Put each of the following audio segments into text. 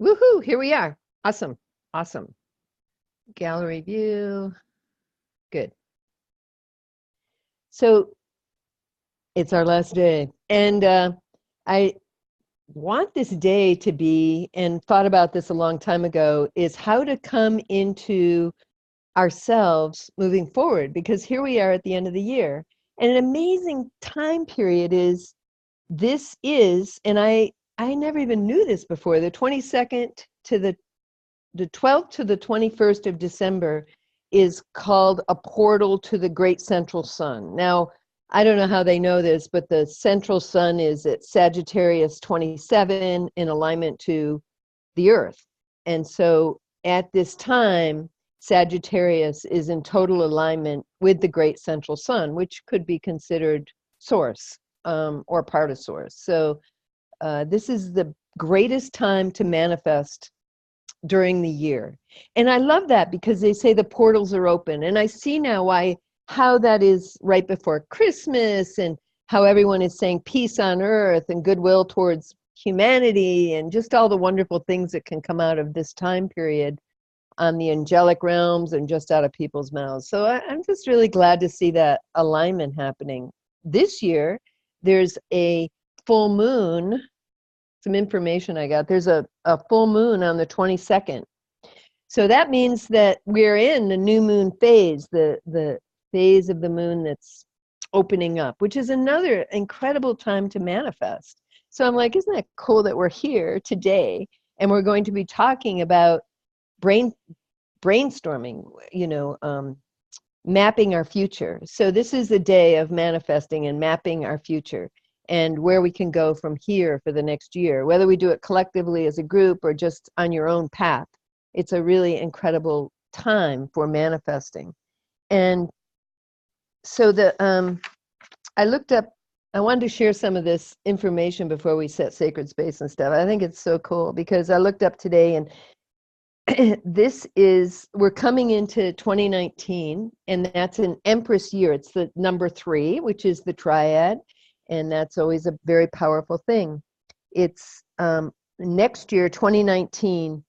Woohoo, here we are. Awesome, awesome. Gallery view, good. So it's our last day. And I want this day to be, and thought about this a long time ago, is how to come into ourselves moving forward, because here we are at the end of the year. And an amazing time period is, this is, and I never even knew this before, the 22nd to the 12th to the 21st of December is called a portal to the great central sun. Now, I don't know how they know this, but the central sun is at Sagittarius 27 in alignment to the Earth. And so at this time, Sagittarius is in total alignment with the great central sun, which could be considered source or part of source. So this is the greatest time to manifest during the year. And I love that because they say the portals are open. And I see now how that is right before Christmas, and how everyone is saying peace on earth and goodwill towards humanity, and just all the wonderful things that can come out of this time period on the angelic realms and just out of people's mouths. So I'm just really glad to see that alignment happening. This year, there's a full moon, some information I got. There's a full moon on the 22nd. So that means that we're in the new moon phase, the phase of the moon that's opening up, which is another incredible time to manifest. So I'm like, isn't that cool that we're here today and we're going to be talking about brainstorming, mapping our future. So this is a day of manifesting and mapping our future and where we can go from here for the next year, whether we do it collectively as a group or just on your own path. It's a really incredible time for manifesting. And so I looked up, I wanted to share some of this information before we set sacred space and stuff. I think it's so cool because I looked up today, and we're coming into 2019, and that's an Empress year. It's the number 3, which is the triad, and that's always a very powerful thing. It's next year, 2019,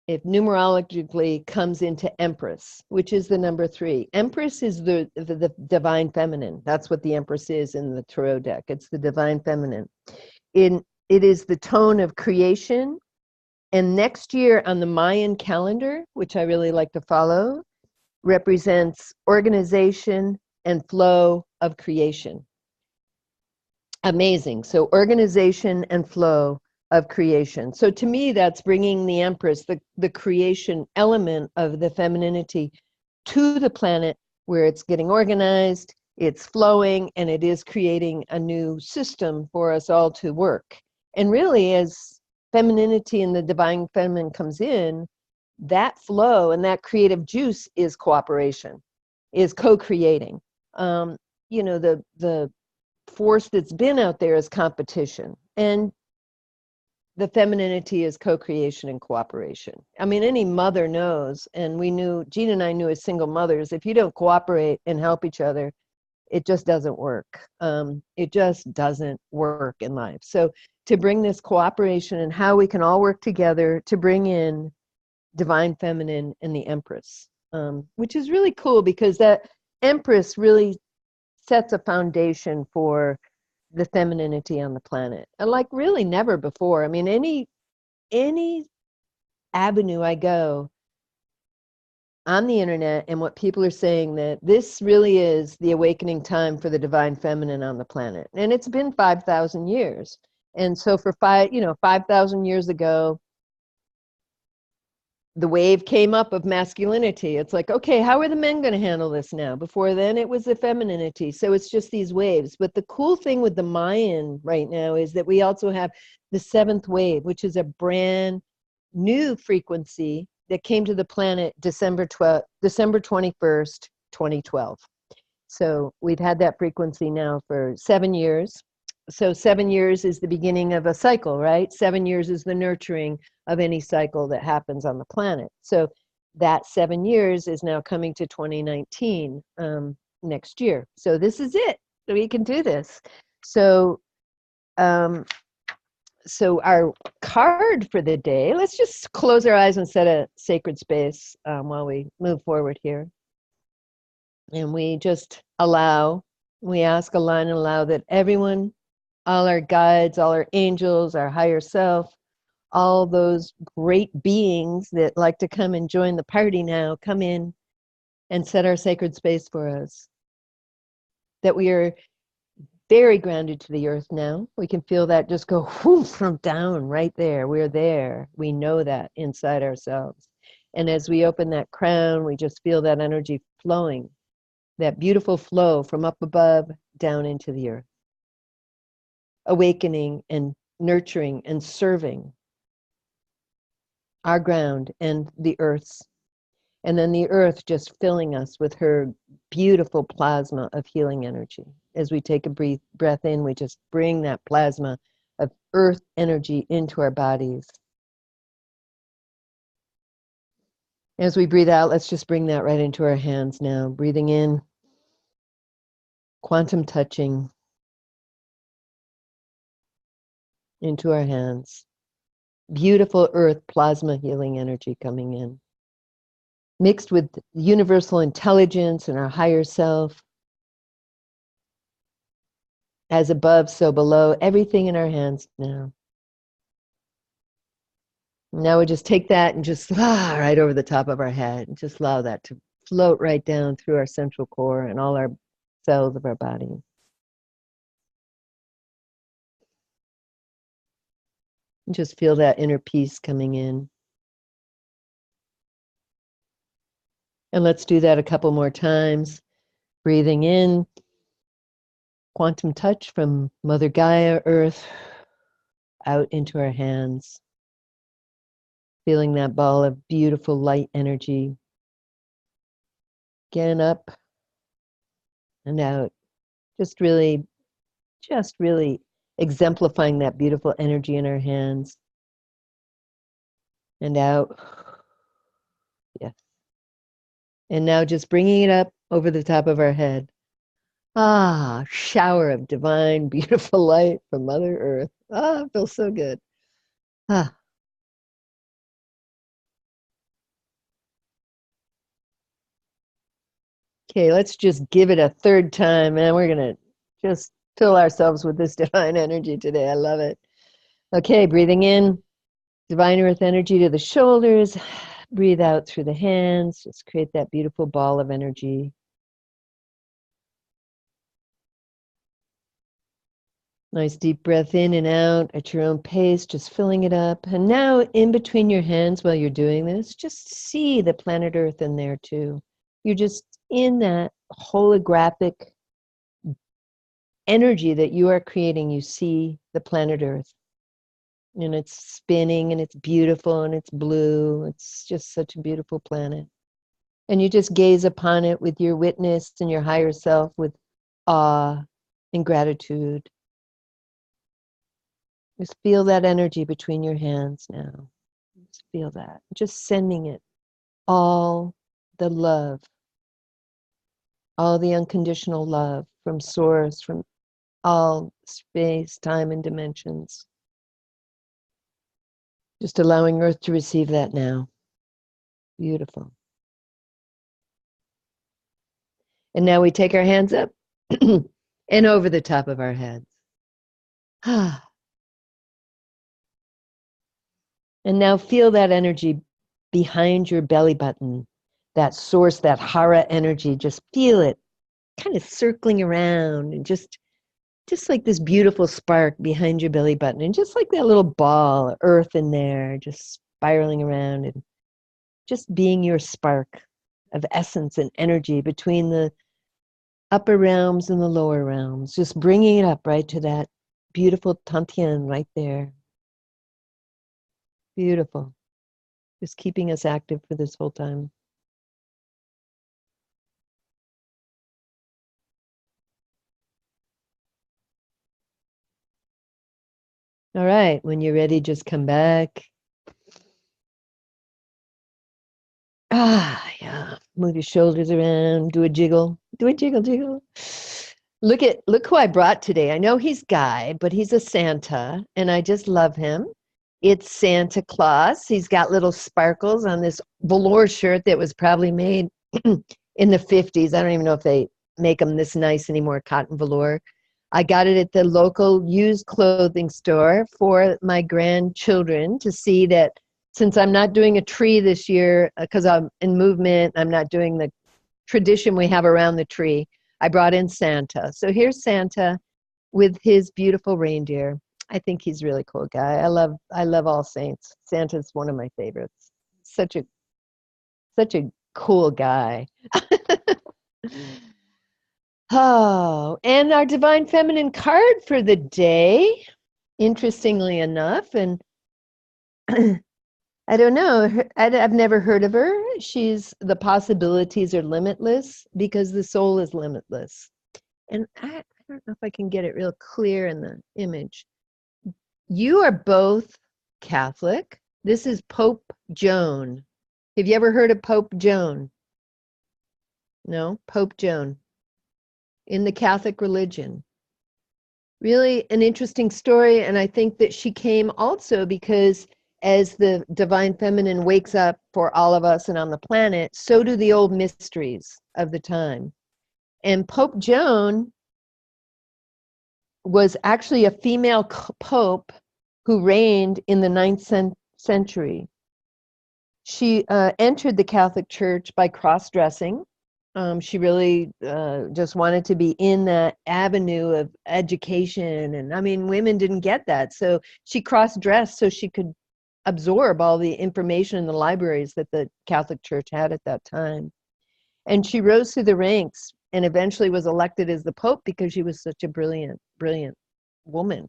it numerologically comes into Empress, which is the number 3. Empress is the divine feminine. That's what the Empress is in the tarot deck. It's the divine feminine. It is the tone of creation. And next year on the Mayan calendar, which I really like to follow, represents organization and flow of creation. Amazing. So organization and flow of creation. So to me, that's bringing the Empress, the creation element of the femininity, to the planet where it's getting organized, it's flowing, and it is creating a new system for us all to work. And really, as femininity and the divine feminine comes in, that flow and that creative juice is cooperation, is co-creating. The force that's been out there is competition, and the femininity is co-creation and cooperation. I mean, any mother knows, and Jean and I knew as single mothers, if you don't cooperate and help each other, it just doesn't work. It just doesn't work in life. So to bring this cooperation and how we can all work together to bring in divine feminine and the Empress, which is really cool because that Empress really sets a foundation for the femininity on the planet. And like really never before. I mean, any avenue I go on the internet and what people are saying, that this really is the awakening time for the divine feminine on the planet. And it's been 5,000 years. And so for 5,000 years ago, the wave came up of masculinity. It's like, okay, how are the men going to handle this now? Before then, it was the femininity. So it's just these waves. But the cool thing with the Mayan right now is that we also have the 7th wave, which is a brand new frequency that came to the planet December 21st, 2012. So we've had that frequency now for 7 years. So 7 years is the beginning of a cycle, right? 7 years is the nurturing of any cycle that happens on the planet. So that 7 years is now coming to 2019 next year. So this is it. So we can do this. So So our card for the day, let's just close our eyes and set a sacred space while we move forward here. And we just we ask, align, and allow that everyone, all our guides, all our angels, our higher self, all those great beings that like to come and join the party now, come in and set our sacred space for us. That we are very grounded to the earth now. We can feel that just go from down right there. We're there. We know that inside ourselves. And as we open that crown, we just feel that energy flowing, that beautiful flow from up above down into the earth, awakening and nurturing and serving our ground and the earth's. And then the earth just filling us with her beautiful plasma of healing energy. As we take a breath in, we just bring that plasma of earth energy into our bodies. As we breathe out, let's just bring that right into our hands now. Breathing in, quantum touching into our hands. Beautiful earth plasma healing energy coming in, mixed with universal intelligence and our higher self. As above, so below, everything in our hands now. Now we just take that and just right over the top of our head and just allow that to float right down through our central core and all our cells of our body. And just feel that inner peace coming in. And let's do that a couple more times. Breathing in, quantum touch from Mother Gaia, Earth, out into our hands. Feeling that ball of beautiful light energy. Again, up and out. Just really exemplifying that beautiful energy in our hands. And out. Yes. And now just bringing it up over the top of our head. Shower of divine, beautiful light from Mother Earth. It feels so good. Okay, let's just give it a third time, and we're going to just fill ourselves with this divine energy today. I love it. Okay, breathing in, divine earth energy to the shoulders. Breathe out through the hands. Just create that beautiful ball of energy. Nice deep breath in and out at your own pace, just filling it up. And now in between your hands while you're doing this, just see the planet Earth in there too. You're just in that holographic energy that you are creating. You see the planet Earth. And it's spinning and it's beautiful and it's blue. It's just such a beautiful planet. And you just gaze upon it with your witness and your higher self with awe and gratitude. Just feel that energy between your hands now. Just feel that. Just sending it all the love, all the unconditional love from source, from all space, time, and dimensions. Just allowing Earth to receive that now. Beautiful. And now we take our hands up and over the top of our heads. And now feel that energy behind your belly button, that source, that hara energy. Just feel it kind of circling around and just like this beautiful spark behind your belly button, and just like that little ball of earth in there, just spiraling around and just being your spark of essence and energy between the upper realms and the lower realms, just bringing it up right to that beautiful Tantien right there. Beautiful. Just keeping us active for this whole time. All right, when you're ready, just come back. Yeah. Move your shoulders around, do a jiggle. Do a jiggle, jiggle. Look who I brought today. I know he's Guy, but he's a Santa, and I just love him. It's Santa Claus. He's got little sparkles on this velour shirt that was probably made in the 50s. I don't even know if they make them this nice anymore, cotton velour. I got it at the local used clothing store for my grandchildren to see that since I'm not doing a tree this year because I'm in movement, I'm not doing the tradition we have around the tree. I brought in Santa. So here's Santa with his beautiful reindeer. I think he's a really cool guy. I love All Saints. Santa's one of my favorites. Such a cool guy. Oh, and our Divine Feminine card for the day, interestingly enough, and I don't know, I've never heard of her. She's the possibilities are limitless because the soul is limitless. And I don't know if I can get it real clear in the image. You are both Catholic. This is Pope Joan. Have you ever heard of Pope Joan? No, Pope Joan in the Catholic religion. Really an interesting story, and I think that she came also because as the Divine Feminine wakes up for all of us and on the planet, so do the old mysteries of the time. And Pope Joan was actually a female pope who reigned in the 9th century. She entered the Catholic Church by cross-dressing. She really just wanted to be in that avenue of education. And I mean, women didn't get that. So she cross-dressed so she could absorb all the information in the libraries that the Catholic Church had at that time. And she rose through the ranks and eventually was elected as the Pope because she was such a brilliant woman.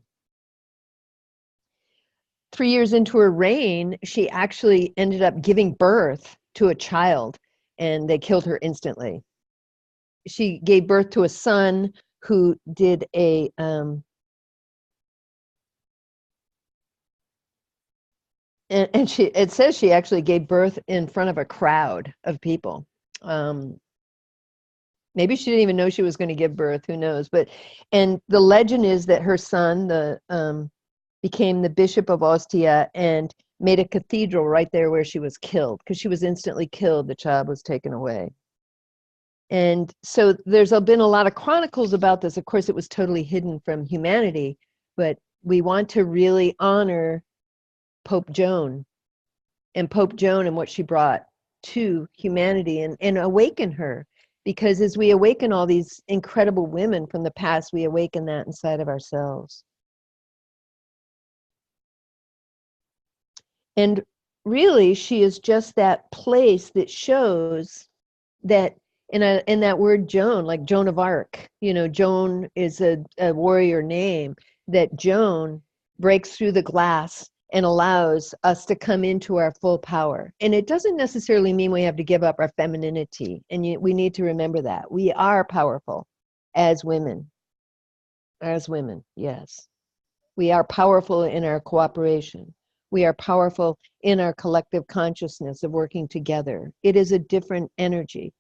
3 years into her reign, she actually ended up giving birth to a child, and they killed her instantly. She gave birth to a son who did a and it says she actually gave birth in front of a crowd of people. Maybe she didn't even know she was going to give birth, who knows? And the legend is that her son became the Bishop of Ostia and made a cathedral right there where she was killed. Because she was instantly killed, the child was taken away. And so there's been a lot of chronicles about this. Of course, it was totally hidden from humanity, but we want to really honor Pope Joan and what she brought to humanity and awaken her. Because as we awaken all these incredible women from the past, we awaken that inside of ourselves. And really, she is just that place that shows that in that word Joan, like Joan of Arc, Joan is a warrior name, that Joan breaks through the glass and allows us to come into our full power. And it doesn't necessarily mean we have to give up our femininity. And we need to remember that. We are powerful as women. As women, yes. We are powerful in our cooperation. We are powerful in our collective consciousness of working together. It is a different energy.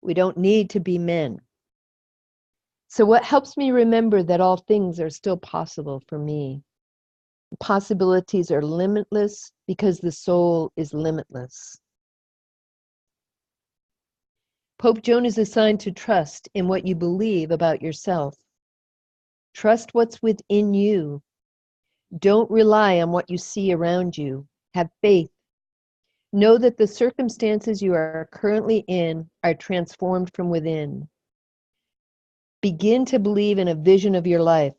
We don't need to be men. So what helps me remember that all things are still possible for me? Possibilities are limitless because the soul is limitless. Pope Joan is assigned to trust in what you believe about yourself. Trust what's within you. Don't rely on what you see around you. Have faith. Know that the circumstances you are currently in are transformed from within. Begin to believe in a vision of your life.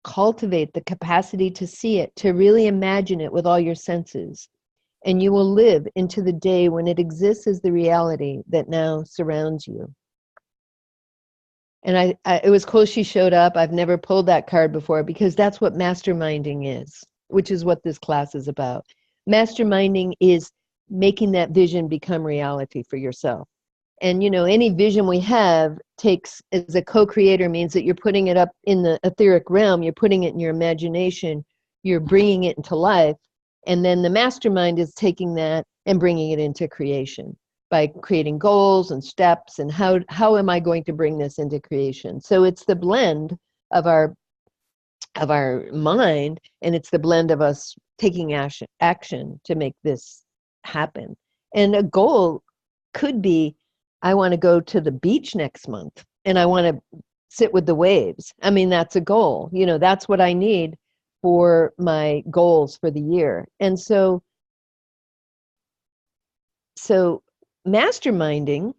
Cultivate the capacity to see it, to really imagine it with all your senses, and you will live into the day when it exists as the reality that now surrounds you. And it was cool she showed up. I've never pulled that card before because that's what masterminding is, which is what this class is about. Masterminding is making that vision become reality for yourself. And any vision we have takes, as a co-creator, means that you're putting it up in the etheric realm, you're putting it in your imagination, you're bringing it into life, and then the mastermind is taking that and bringing it into creation. by creating goals and steps, and how am I going to bring this into creation. So it's the blend of our mind, and it's the blend of us taking action to make this happen. And a goal could be, I want to go to the beach next month and I want to sit with the waves. I mean, that's a goal. You know, that's what I need for my goals for the year. And so masterminding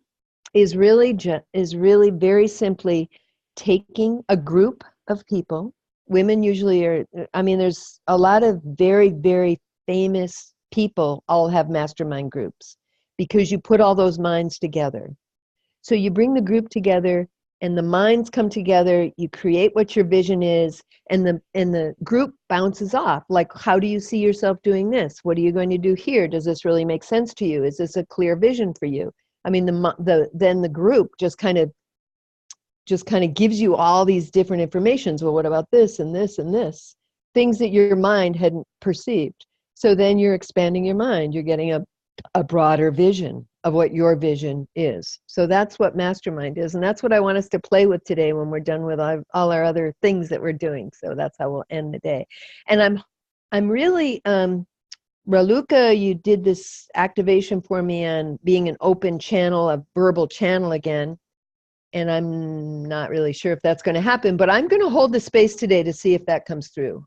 is really very simply taking a group of people. Women usually are, I mean, there's a lot of very, very famous people all have mastermind groups because you put all those minds together. So you bring the group together and the minds come together, you create what your vision is, and the group bounces off. Like, how do you see yourself doing this? What are you going to do here? Does this really make sense to you? Is this a clear vision for you? I mean, then the group just kind of gives you all these different informations. Well, what about this and this and this? Things that your mind hadn't perceived. So then you're expanding your mind. You're getting a broader vision of what your vision is. So that's what mastermind is. And that's what I want us to play with today when we're done with all our other things that we're doing. So that's how we'll end the day. And I'm really, Raluca, you did this activation for me on being an open channel, a verbal channel again. And I'm not really sure if that's going to happen, but I'm going to hold the space today to see if that comes through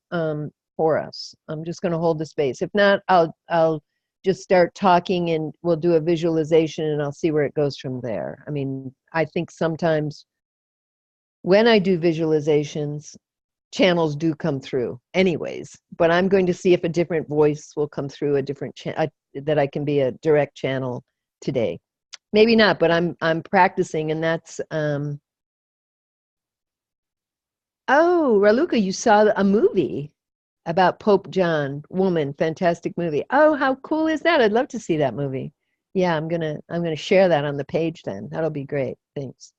for us. I'm just going to hold the space. If not, I'll just start talking and we'll do a visualization and I'll see where it goes from there. I mean, I think sometimes when I do visualizations, channels do come through anyways, but I'm going to see if a different voice will come through, a different that I can be a direct channel today. Maybe not, but I'm practicing, and that's oh, Raluca, you saw a movie about Pope John, Woman, fantastic movie. Oh, how cool is that? I'd love to see that movie. Yeah, I'm gonna share that on the page then. That'll be great. Thanks.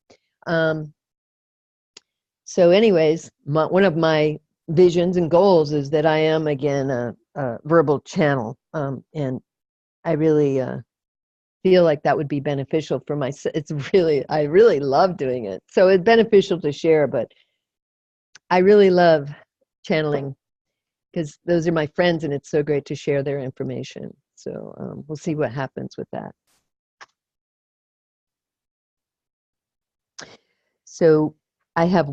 So anyways, one of my visions and goals is that I am again a verbal channel, and I really feel like that would be beneficial for my. I really love doing it. So it's beneficial to share, but I really love channeling because those are my friends and it's so great to share their information. So we'll see what happens with that. So I have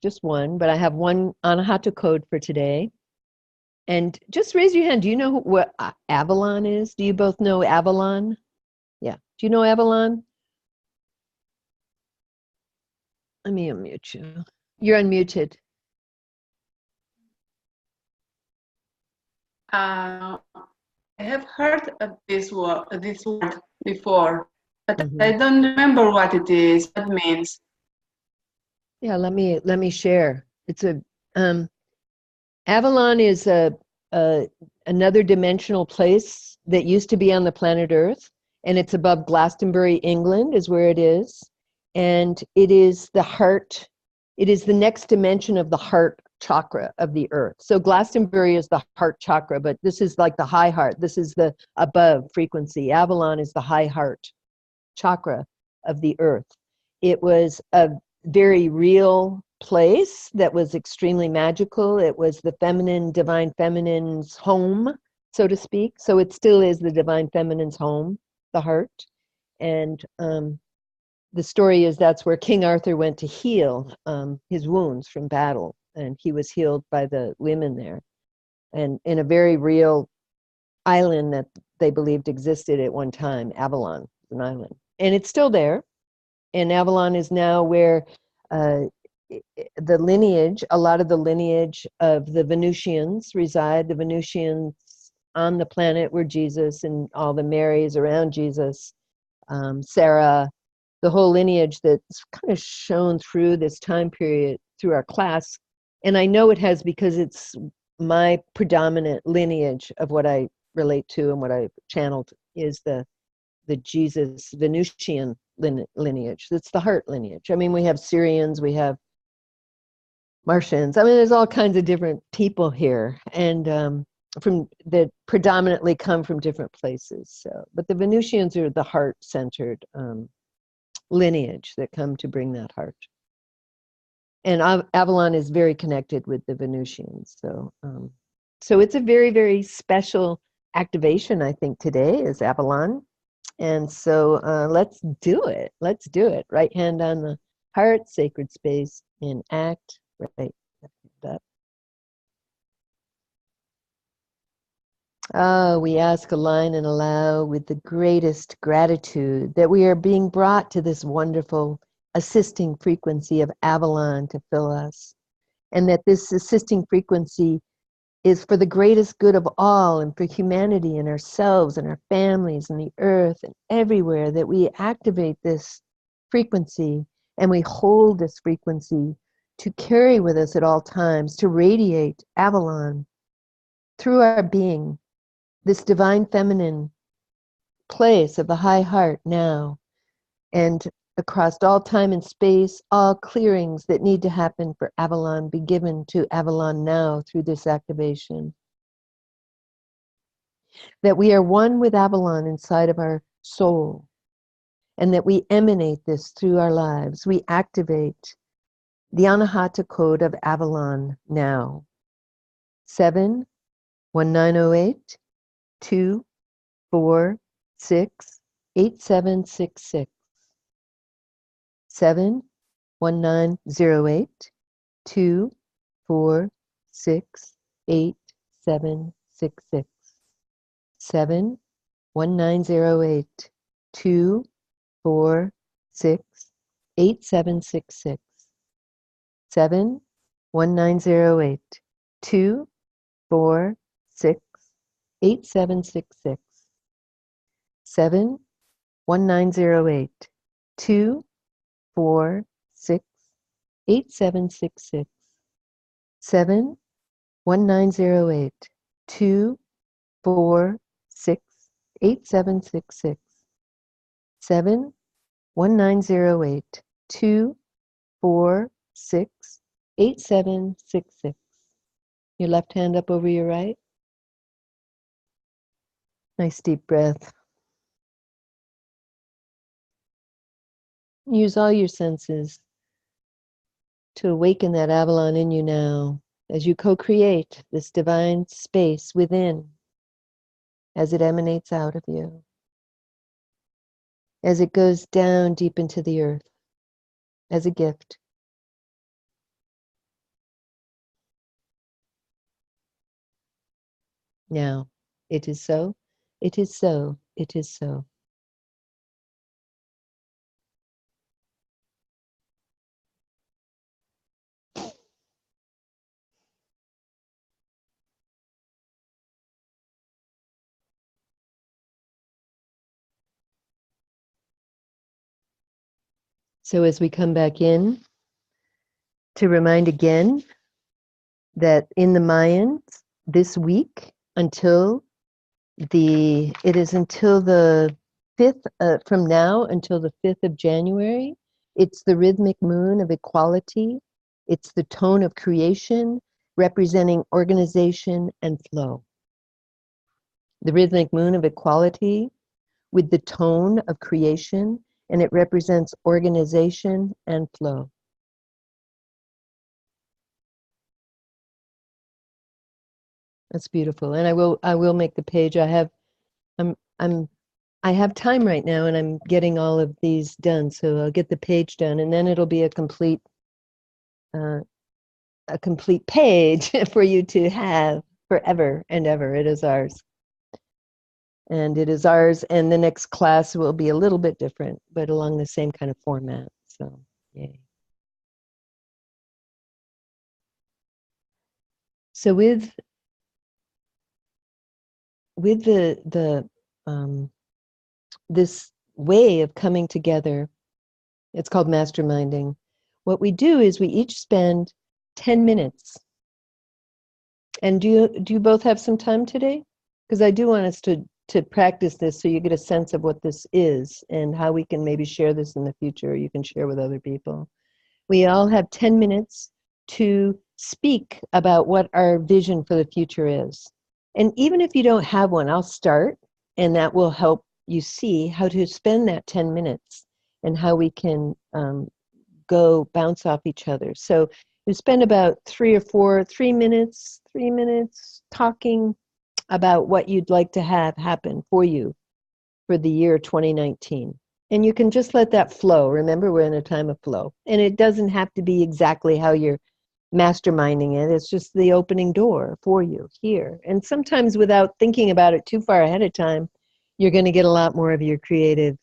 just one, but I have one Anahata code for today. And just raise your hand. Do you know what Avalon is? Do you both know Avalon? Yeah. Do you know Avalon? Let me unmute you. You're unmuted. I have heard of this word before, but I don't remember what it is. What it means. Yeah, let me share. It's Avalon is another dimensional place that used to be on the planet Earth, and it's above Glastonbury, England, is where it is, and it is the heart. It is the next dimension of the heart chakra of the earth. So Glastonbury is the heart chakra, but this is like the high heart. This is the above frequency. Avalon is the high heart chakra of the earth. It was a very real place that was extremely magical. It was the feminine, divine feminine's home, so to speak. So it still is the divine feminine's home, the heart. And the story is that's where King Arthur went to heal his wounds from battle. And he was healed by the women there. And in a very real island that they believed existed at one time, Avalon, an island. And it's still there. And Avalon is now where the lineage, a lot of the lineage of the Venusians reside. The Venusians on the planet were Jesus and all the Marys around Jesus, Sarah, the whole lineage that's kind of shown through this time period through our class. And I know it has because it's my predominant lineage of what I relate to and what I channeled is the Jesus Venusian lineage. It's the heart lineage. I mean, we have Syrians, we have Martians. I mean, there's all kinds of different people here. And that predominantly come from different places. So, but the Venusians are the heart-centered lineage that come to bring that heart. And Avalon is very connected with the Venusians. So, so it's a very, very special activation, I think, today is Avalon. And so let's do it. Let's do it. Right hand on the heart, sacred space, in act, right up. We ask, align, and allow with the greatest gratitude that we are being brought to this wonderful assisting frequency of Avalon to fill us, and that this assisting frequency is for the greatest good of all and for humanity and ourselves and our families and the earth and everywhere, that we activate this frequency and we hold this frequency to carry with us at all times, to radiate Avalon through our being, this divine feminine place of the high heart now, and across all time and space, all clearings that need to happen for Avalon be given to Avalon now through this activation. That we are one with Avalon inside of our soul, and that we emanate this through our lives. We activate the Anahata code of Avalon now. 71908 246 8766. 71908 246 8766. 71908 246 8766. 71908 246 8766. 71908 246 8766. 71908 246 8766. 71908 246 8766. Your left hand up over your right. Nice deep breath. Use all your senses to awaken that Avalon in you now as you co-create this divine space within, as it emanates out of you, as it goes down deep into the earth as a gift. Now, it is so, it is so, it is so. So as we come back in, to remind again that in the Mayans, this week until it is until the 5th, from now until the 5th of January, it's the rhythmic moon of equality. It's the tone of creation representing organization and flow. The rhythmic moon of equality with the tone of creation, and it represents organization and flow. That's beautiful. And I will make the page. I have time right now, and I'm getting all of these done. So I'll get the page done, and then it'll be a complete page for you to have forever and ever. It is ours. And it is ours, and the next class will be a little bit different, but along the same kind of format. So, yay. So with this way of coming together, it's called masterminding. What we do is we each spend 10 minutes. And do you both have some time today? Because I do want us to practice this so you get a sense of what this is and how we can maybe share this in the future. You can share with other people. We all have 10 minutes to speak about what our vision for the future is. And even if you don't have one, I'll start, and that will help you see how to spend that 10 minutes and how we can go bounce off each other. So you spend about 3 minutes talking about what you'd like to have happen for you for the year 2019. And you can just let that flow. Remember, we're in a time of flow. And it doesn't have to be exactly how you're masterminding it. It's just the opening door for you here. And sometimes without thinking about it too far ahead of time, you're going to get a lot more of your creative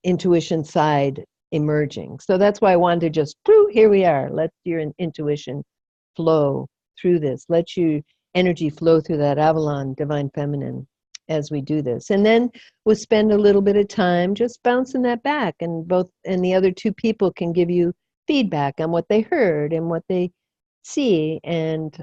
intuition side emerging. So that's why I wanted to just, here we are. Let your intuition flow through this. Let your energy flow through that Avalon Divine Feminine as we do this. And then we'll spend a little bit of time just bouncing that back, and the other two people can give you feedback on what they heard and what they see, and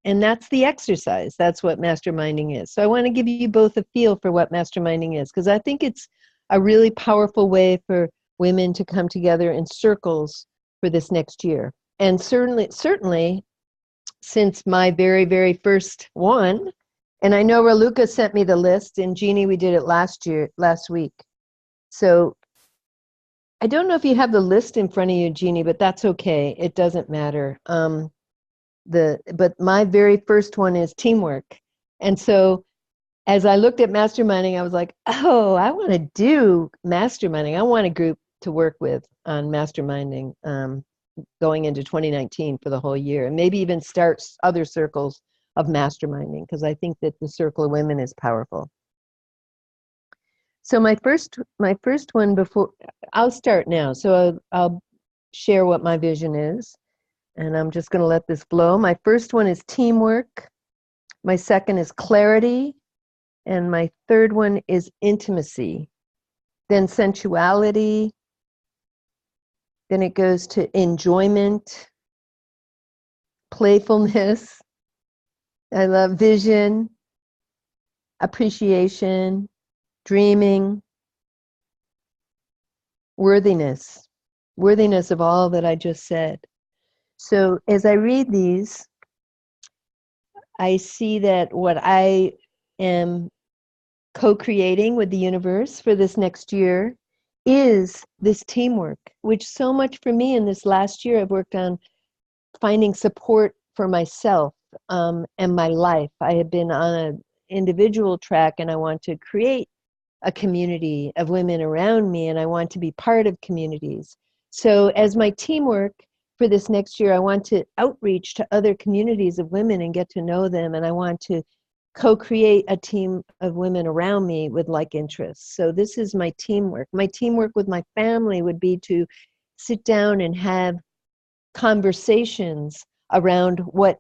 that's the exercise. That's what masterminding is. So I want to give you both a feel for what masterminding is, because I think it's a really powerful way for women to come together in circles for this next year. And certainly since my very, very first one, and I know Raluca sent me the list, and Jeannie, we did it last week. So I don't know if you have the list in front of you, Jeannie, but that's okay. It doesn't matter. But my very first one is teamwork. And so as I looked at masterminding, I was like, oh, I want to do masterminding. I want a group to work with on masterminding going into 2019 for the whole year, and maybe even start other circles of masterminding, because I think that the circle of women is powerful. So my first one, before I'll start now. So I'll share what my vision is, and I'm just going to let this flow. My first one is teamwork. My second is clarity. And my third one is intimacy. Then sensuality. Then it goes to enjoyment, playfulness. I love vision, appreciation, dreaming, worthiness of all that I just said. So as I read these, I see that what I am co-creating with the universe for this next year is this teamwork, which so much for me in this last year, I've worked on finding support for myself and my life. I have been on an individual track, and I want to create a community of women around me, and I want to be part of communities. So as my teamwork for this next year, I want to outreach to other communities of women and get to know them, and I want to co-create a team of women around me with like interests. So this is my teamwork. My teamwork with my family would be to sit down and have conversations around what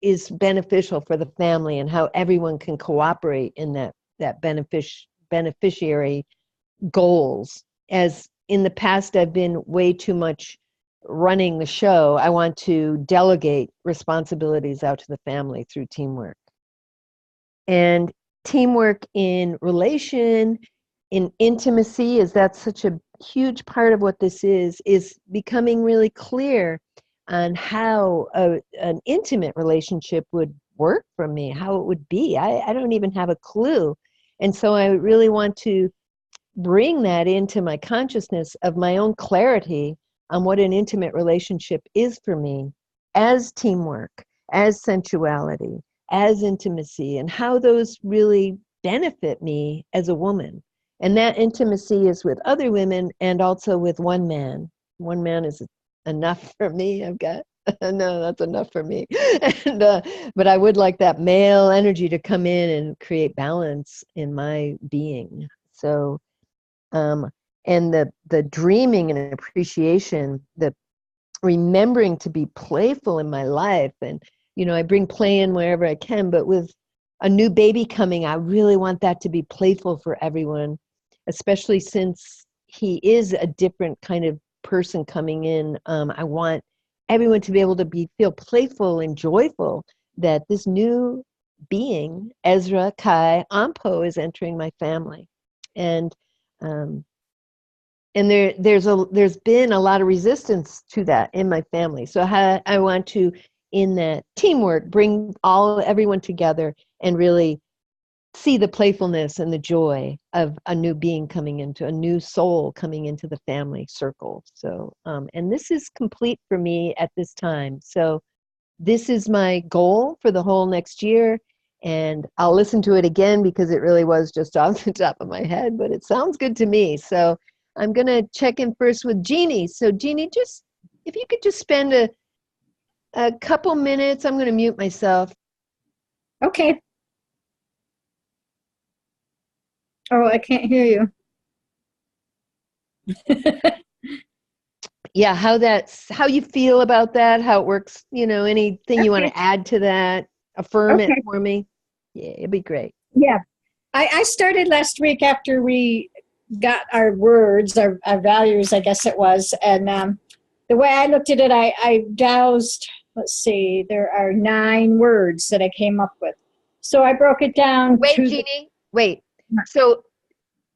is beneficial for the family, and how everyone can cooperate in that beneficiary goals. As in the past, I've been way too much running the show. I want to delegate responsibilities out to the family through teamwork. And teamwork in relation, in intimacy, that's such a huge part of what this is becoming really clear on how an intimate relationship would work for me, how it would be. I don't even have a clue. And so I really want to bring that into my consciousness of my own clarity on what an intimate relationship is for me, as teamwork, as sensuality, as intimacy, and how those really benefit me as a woman. And that intimacy is with other women and also with one man. One man is enough for me. I've got, no, that's enough for me. And, but I would like that male energy to come in and create balance in my being. So, and the dreaming and appreciation, the remembering to be playful in my life. And, I bring play in wherever I can, but with a new baby coming, I really want that to be playful for everyone, especially since he is a different kind of person coming in. I want everyone to be able to feel playful and joyful that this new being, Ezra Kai Ampo, is entering my family. And there's been a lot of resistance to that in my family. So I want to in that teamwork, bring everyone together and really see the playfulness and the joy of a new being coming into, a new soul coming into the family circle. So, and this is complete for me at this time. So this is my goal for the whole next year. And I'll listen to it again because it really was just off the top of my head, but it sounds good to me. So I'm going to check in first with Jeannie. So Jeannie, just if you could just spend a couple minutes, I'm going to mute myself. Okay. Oh, I can't hear you. Yeah, how you feel about that, how it works, anything you want Okay. to add to that, affirm it Okay. for me. Yeah, it'd be great. Yeah. I started last week after we got our words, our values, I guess it was. And the way I looked at it, I dowsed, let's see, there are 9 words that I came up with. So I broke it down Wait, to Jeannie, wait. So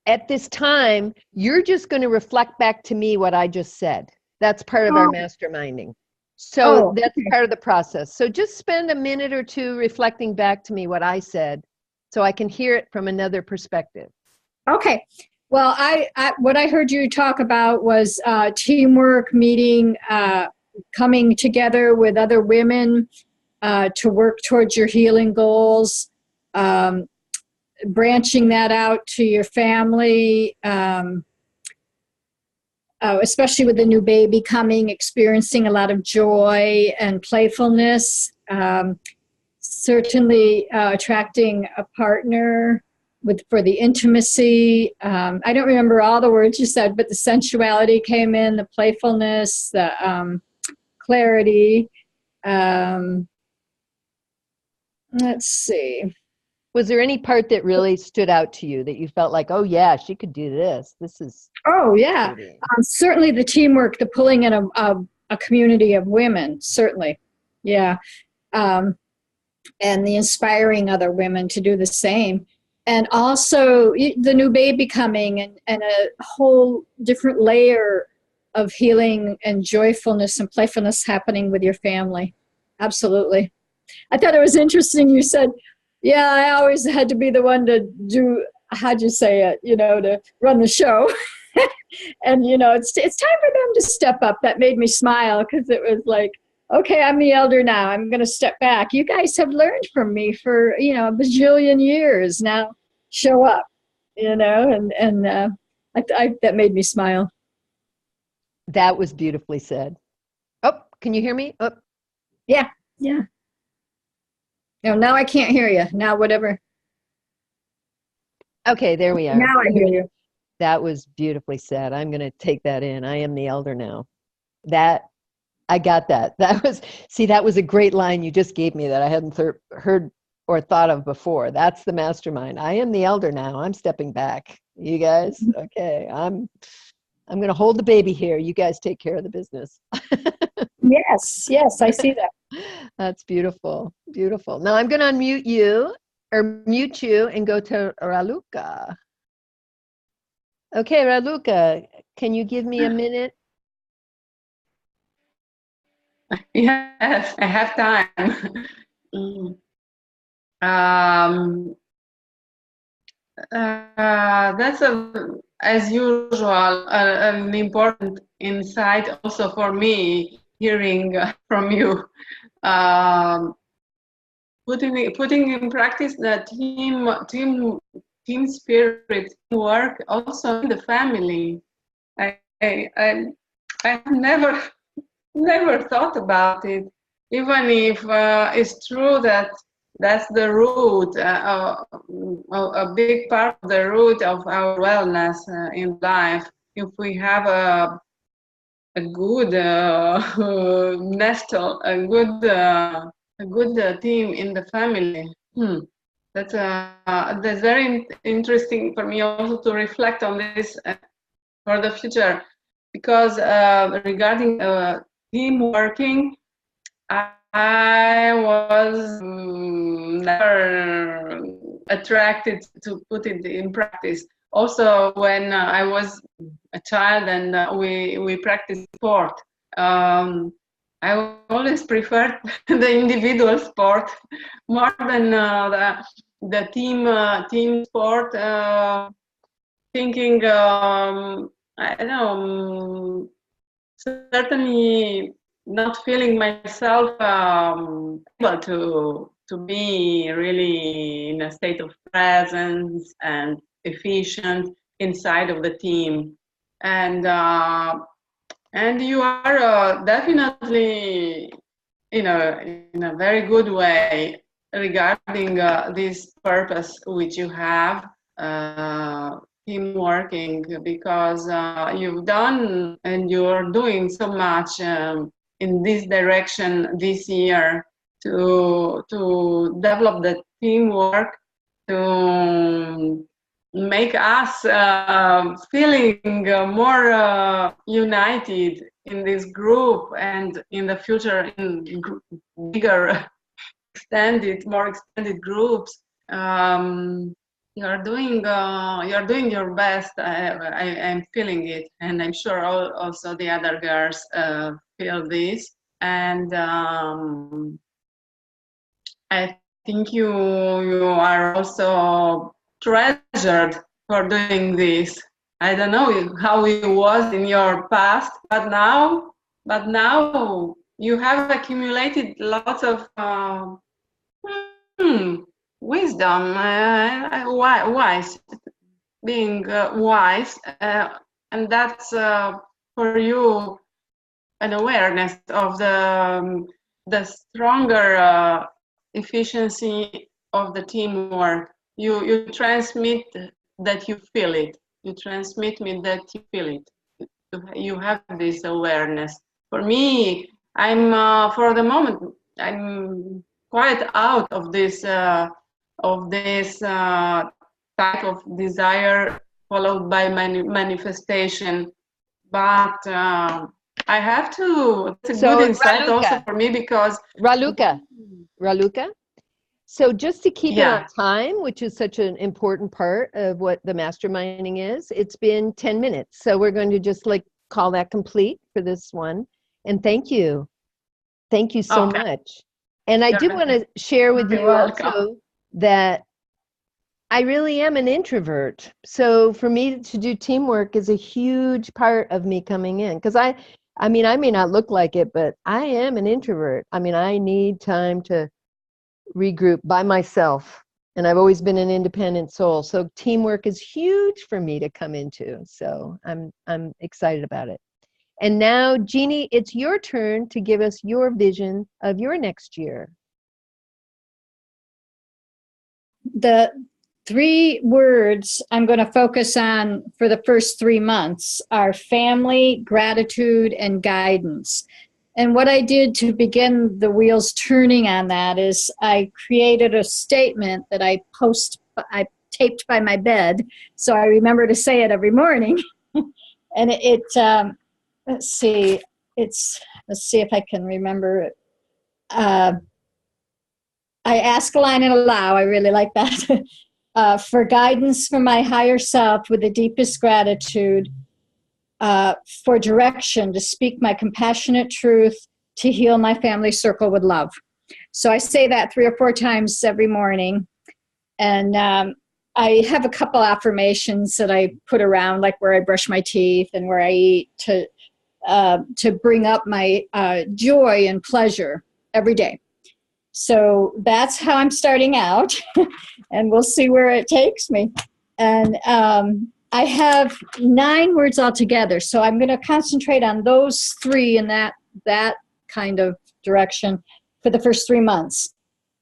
at this time, you're just going to reflect back to me what I just said. That's part of our masterminding. So that's okay. part of the process. So just spend a minute or two reflecting back to me what I said so I can hear it from another perspective. Okay. Well, what I heard you talk about was teamwork, meeting, coming together with other women to work towards your healing goals, branching that out to your family, especially with the new baby coming, experiencing a lot of joy and playfulness. Certainly attracting a partner for the intimacy. I don't remember all the words you said, but the sensuality came in, the playfulness, the clarity. Let's see. Was there any part that really stood out to you that you felt like, oh yeah, she could do this? This is. Oh yeah, certainly the teamwork, the pulling in a community of women, certainly, yeah, and the inspiring other women to do the same, and also the new baby coming and a whole different layer of healing and joyfulness and playfulness happening with your family. Absolutely. I thought it was interesting you said, yeah, I always had to be the one to do, how'd you say it, to run the show. And, it's time for them to step up. That made me smile because it was like, okay, I'm the elder now. I'm going to step back. You guys have learned from me for, a bajillion years. Now show up, and that made me smile. That was beautifully said. Oh, can you hear me? Oh. Yeah. Now I can't hear you. Now whatever. Okay, there we are. Now I hear you. That was beautifully said. I'm going to take that in. I am the elder now. I got that. That was a great line you just gave me that I hadn't heard or thought of before. That's the mastermind. I am the elder now. I'm stepping back. You guys, okay. I'm going to hold the baby here. You guys take care of the business. Yes, I see that. That's beautiful. Beautiful. Now I'm going to mute you and go to Raluca. Okay, Raluca, can you give me a minute? Yes, I have time. That's as usual, an important insight also for me, hearing from you. Putting in practice the team spirit, work also in the family. I have never thought about it, even if it's true that that's the root, a big part of the root of our wellness in life. If we have a good nestle, a good team in the family. That's very interesting for me also to reflect on this for the future, because regarding team working, I was never attracted to put it in practice. Also, when I was a child and we practiced sport, I always prefer the individual sport more than the team sport. Thinking, I don't know, certainly not feeling myself able to be really in a state of presence and efficient inside of the team, and you are definitely in a very good way regarding this purpose which you have. Team working, because you've done and you're doing so much in this direction this year to develop the teamwork, to make us feeling more united in this group, and in the future in bigger more extended groups. You're doing your best. I'm feeling it, and I'm sure also the other girls feel this. And I think you are also treasured for doing this. I don't know how it was in your past, but now you have accumulated lots of wisdom, wise, being wise, and that's for you an awareness of the stronger efficiency of the teamwork. You transmit that you feel it. You transmit me that you feel it. You have this awareness. For me, I'm for the moment I'm quite out of this type of desire followed by manifestation, but I have to. It's a good insight also for me, because Raluca. So just to keep it on time, which is such an important part of what the masterminding is, it's been 10 minutes. So we're going to just call that complete for this one. And thank you. Thank you so much. And I do want to share with you also that I really am an introvert. So for me to do teamwork is a huge part of me coming in. Because I mean, I may not look like it, but I am an introvert. I mean, I need time to regroup by myself, and I've always been an independent soul, so teamwork is huge for me to come into, so I'm excited about it. And now, Jeannie, it's your turn to give us your vision of your next year. The 3 words I'm going to focus on for the first 3 months are family, gratitude, and guidance. And what I did to begin the wheels turning on that is I created a statement that I taped by my bed, so I remember to say it every morning. And let's see if I can remember it. I ask, align, and allow. I really like that. For guidance from my higher self with the deepest gratitude. For direction to speak my compassionate truth, to heal my family circle with love. So I say that 3 or 4 times every morning. And I have a couple affirmations that I put around, like where I brush my teeth and where I eat, to bring up my joy and pleasure every day. So that's how I'm starting out, and we'll see where it takes me. And I have 9 words altogether, so I'm going to concentrate on those 3 in that kind of direction for the first 3 months.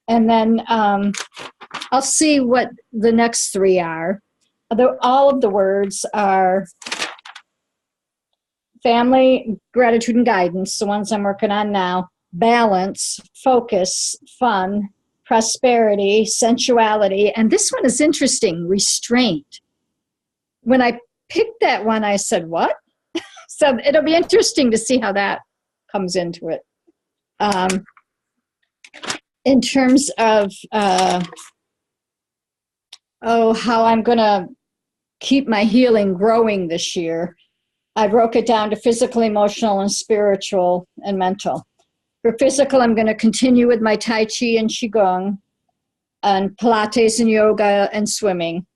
And then I'll see what the next 3 are. All of the words are family, gratitude, and guidance, the ones I'm working on now. Balance, focus, fun, prosperity, sensuality, and this one is interesting, restraint. When I picked that one, I said, what? So it'll be interesting to see how that comes into it. In terms of, how I'm going to keep my healing growing this year, I broke it down to physical, emotional, and spiritual and mental. For physical, I'm going to continue with my Tai Chi and Qigong and Pilates and yoga and swimming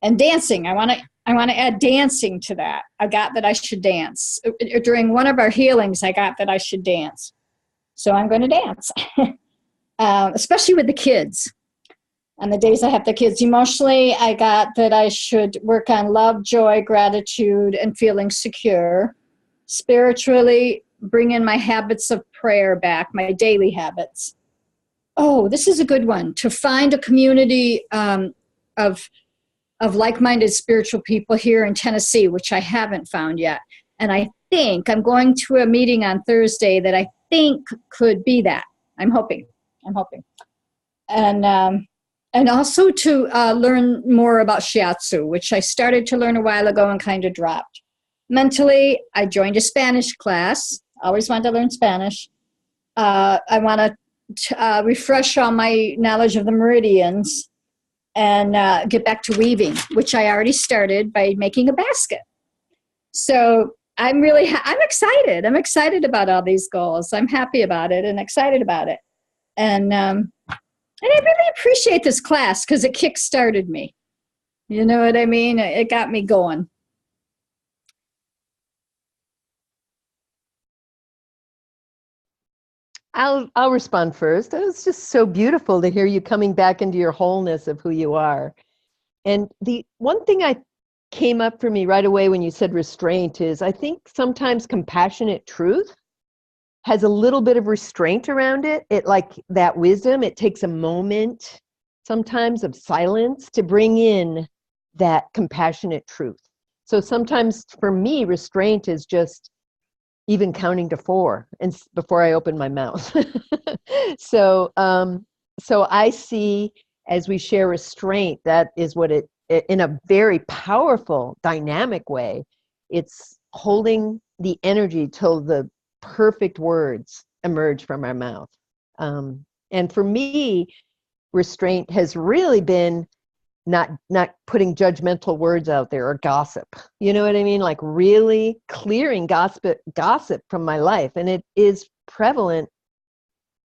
and dancing. I want to add dancing to that. I got that I should dance. During one of our healings, I got that I should dance. So I'm going to dance, especially with the kids. On the days I have the kids. Emotionally, I got that I should work on love, joy, gratitude, and feeling secure. Spiritually, bring in my habits of prayer back, my daily habits. Oh, this is a good one. To find a community of like-minded spiritual people here in Tennessee, which I haven't found yet. And I think I'm going to a meeting on Thursday that I think could be that. I'm hoping. And also to learn more about shiatsu, which I started to learn a while ago and kind of dropped. Mentally, I joined a Spanish class. Always wanted to learn Spanish. I want to refresh all my knowledge of the meridians and get back to weaving, which I already started by making a basket. So I'm excited. I'm excited about all these goals. I'm happy about it and excited about it. And I really appreciate this class because it kick-started me. You know what I mean? It got me going. I'll respond first. It was just so beautiful to hear you coming back into your wholeness of who you are. And the one thing I came up for me right away when you said restraint is I think sometimes compassionate truth has a little bit of restraint around it. It like that wisdom, it takes a moment sometimes of silence to bring in that compassionate truth. So sometimes for me, restraint is just even counting to 4 and before I open my mouth. So I see as we share restraint, that is what it in a very powerful, dynamic way, it's holding the energy till the perfect words emerge from our mouth. And for me, restraint has really been not putting judgmental words out there or gossip. You know what I mean? Like really clearing gossip from my life. And it is prevalent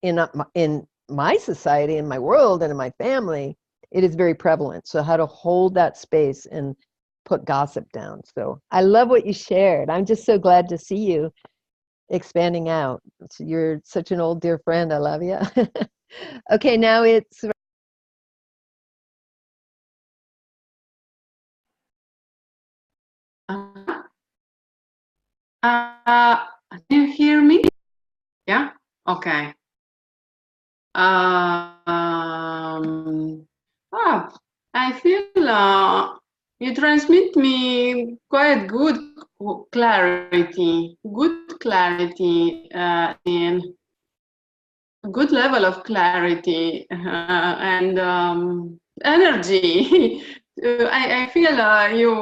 in my society, in my world, and in my family. It is very prevalent. So how to hold that space and put gossip down. So I love what you shared. I'm just so glad to see you expanding out. You're such an old dear friend. I love you. Okay, now it's do you hear me? Yeah? Okay. I feel you transmit me quite good clarity, and good level of clarity and energy. I feel you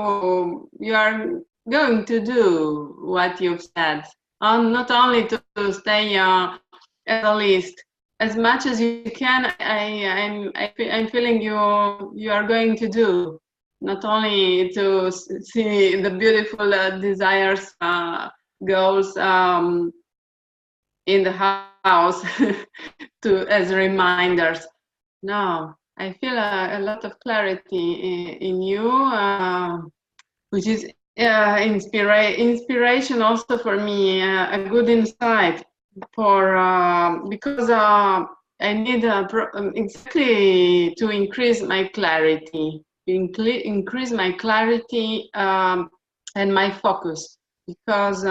are going to do what you've said, not only to stay at the list as much as you can. I'm feeling you are going to do, not only to see the beautiful desires, goals in the house as reminders. No, I feel a lot of clarity in you, which is inspiration also for me, a good insight for because I need exactly to increase my clarity, increase my clarity and my focus, because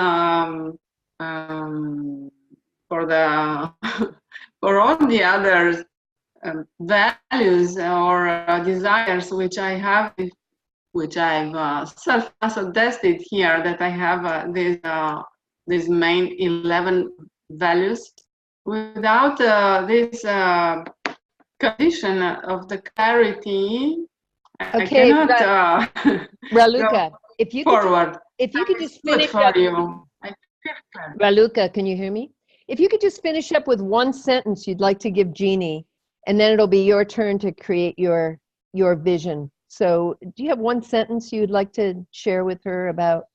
for the for all the other values or desires which I have, which I've self-suggested here, that I have these main 11 values. Without this condition of the clarity, okay, I cannot Raluca, if you forward. If you could just Good finish for up, you. Raluca, can you hear me? If you could just finish up with one sentence you'd like to give Jeannie, and then it'll be your turn to create your vision. So do you have one sentence you'd like to share with her about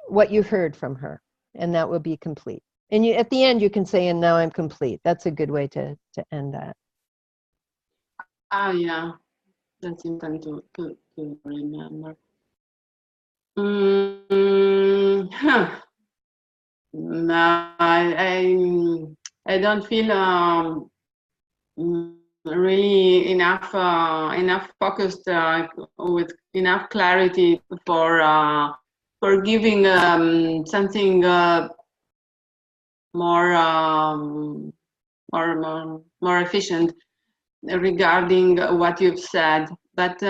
what you heard from her? And that will be complete. And you, at the end, you can say, and now I'm complete. That's a good way to end that. Ah, yeah, that's important to remember. No, I don't feel really enough focused with enough clarity for giving something more more efficient regarding what you've said. But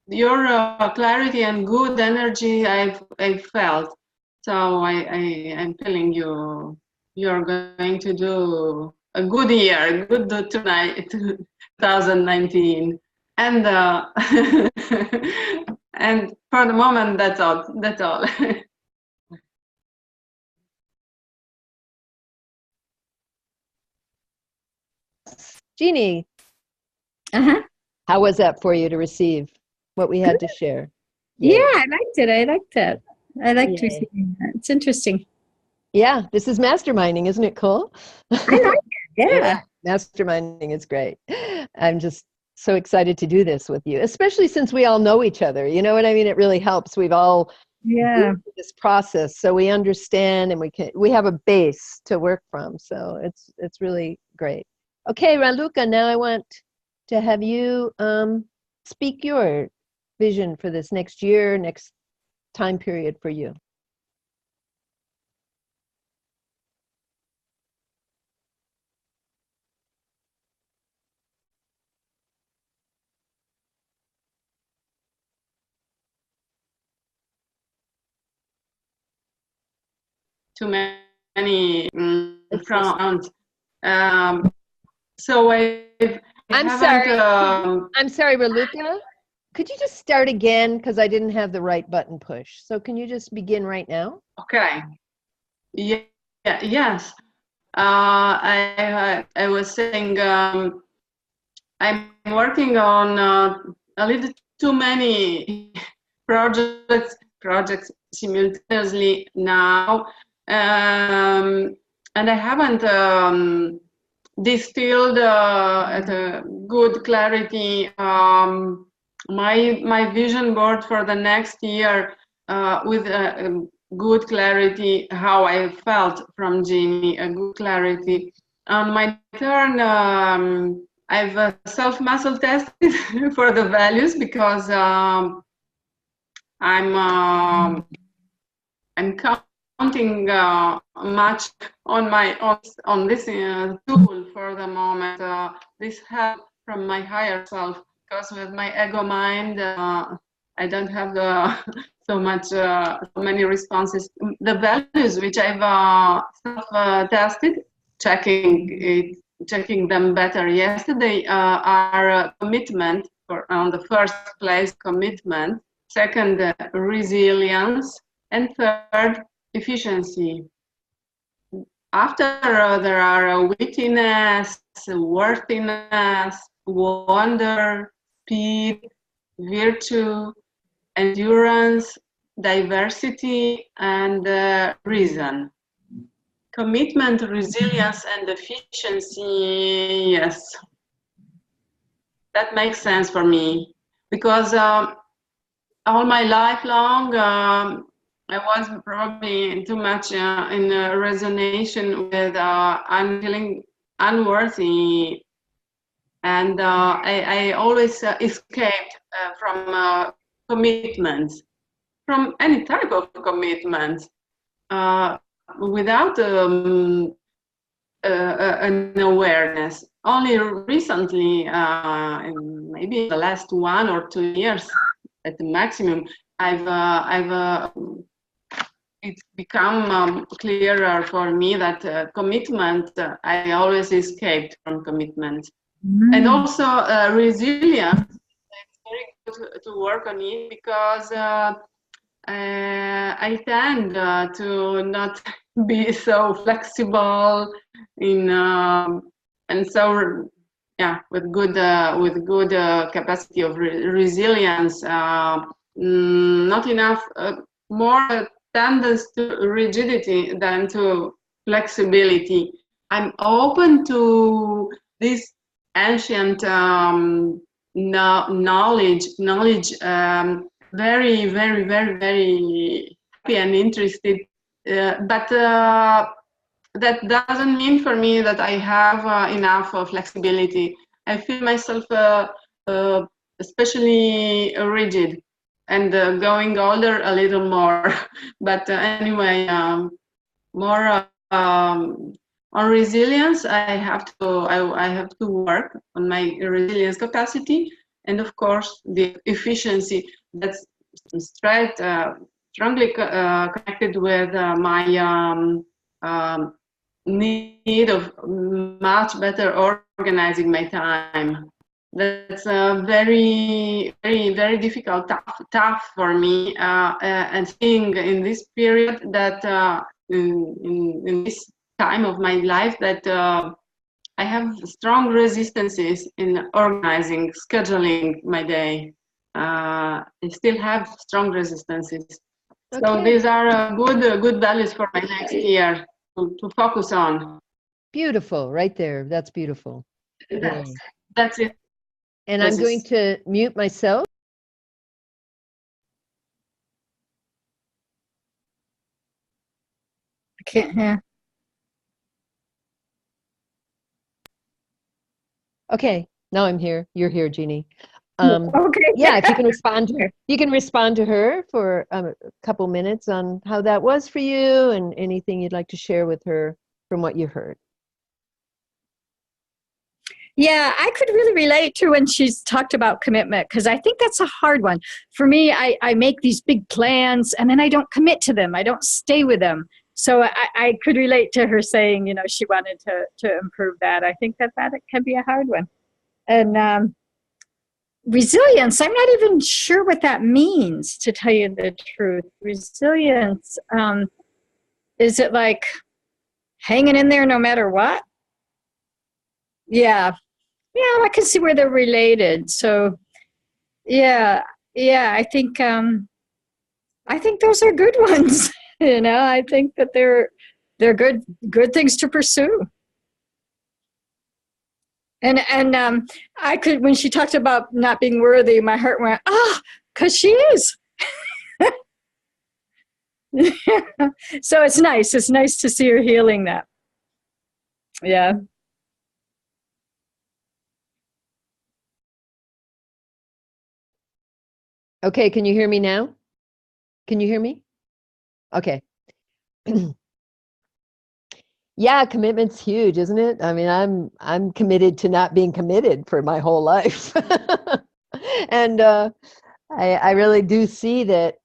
your clarity and good energy I've felt. So I'm feeling you're going to do a good year, good tonight, 2019. And and for the moment, that's all. That's all. Jeannie, how was that for you to receive what we had to share? Yeah, Yay. I liked it. I liked it. I liked Yay. receiving that. It's interesting. Yeah, this is masterminding, isn't it cool? I like it. Yeah. Masterminding is great. I'm just so excited to do this with you, especially since we all know each other. You know what I mean? It really helps. We've all Yeah. been through this process, so we understand and we have a base to work from. So it's really great. Okay, Raluca, now I want to have you speak your vision for this next year, next time period for you. Too many frowns. So I'm sorry, Raluca. Could you just start again? Because I didn't have the right button push. So can you just begin right now? Okay. Yeah. Yes. I was saying I'm working on a little too many projects simultaneously now, and I haven't distilled at a good clarity my vision board for the next year with good clarity how I felt from Jeannie, a good clarity. On my turn, I've self-muscle tested for the values because I'm counting much on this tool for the moment. This help from my higher self, because with my ego mind, I don't have so many responses. The values which I've self-tested, checking them better yesterday, are commitment on the first place, commitment. Second, resilience. And third, efficiency. After there are wittiness, worthiness, wonder, speed, virtue, endurance, diversity, and reason. Commitment, resilience, and efficiency, yes. That makes sense for me, because all my life long, I was probably too much in resonance with I'm feeling unworthy, and I always escaped from commitments, from any type of commitment, without an awareness. Only recently, maybe in the last 1 or 2 years at the maximum, it's become clearer for me that commitment, I always escaped from commitment. And also resilience, it's very good to work on it, because I tend to not be so flexible and so yeah, with good capacity of resilience, not enough, more tendency to rigidity than to flexibility. I'm open to this ancient knowledge, very, very, very, very happy and interested. But that doesn't mean for me that I have enough flexibility. I feel myself especially rigid and going older a little more. But anyway, more on resilience. I have to work on my resilience capacity, and of course the efficiency. That's straight strongly connected with my need of much better organizing my time. That's very, very, very difficult, tough for me. And seeing in this period that in this time of my life that I have strong resistances in organizing, scheduling my day. I still have strong resistances. Okay. So these are good values for my next year to focus on. Beautiful, right there. That's beautiful. That's it. And I'm going to mute myself. I can't hear. Okay, now I'm here. You're here, Jeannie. Okay. Yeah, if you can respond to her, you can respond to her for a couple minutes on how that was for you and anything you'd like to share with her from what you heard. Yeah, I could really relate to when she's talked about commitment, because I think that's a hard one. For me, I make these big plans and then I don't commit to them. I don't stay with them. So I could relate to her saying, you know, she wanted to improve that. I think that can be a hard one. And resilience, I'm not even sure what that means, to tell you the truth. Resilience, is it like hanging in there no matter what? Yeah, I can see where they're related. So, yeah, I think those are good ones. You know, I think that they're good things to pursue. And I could, when she talked about not being worthy, my heart went, oh, because she is. So it's nice. It's nice to see her healing that. Yeah. Okay, can you hear me now? Can you hear me? Okay. Yeah, commitment's huge, isn't it? I mean, I'm committed to not being committed for my whole life. And I really do see that,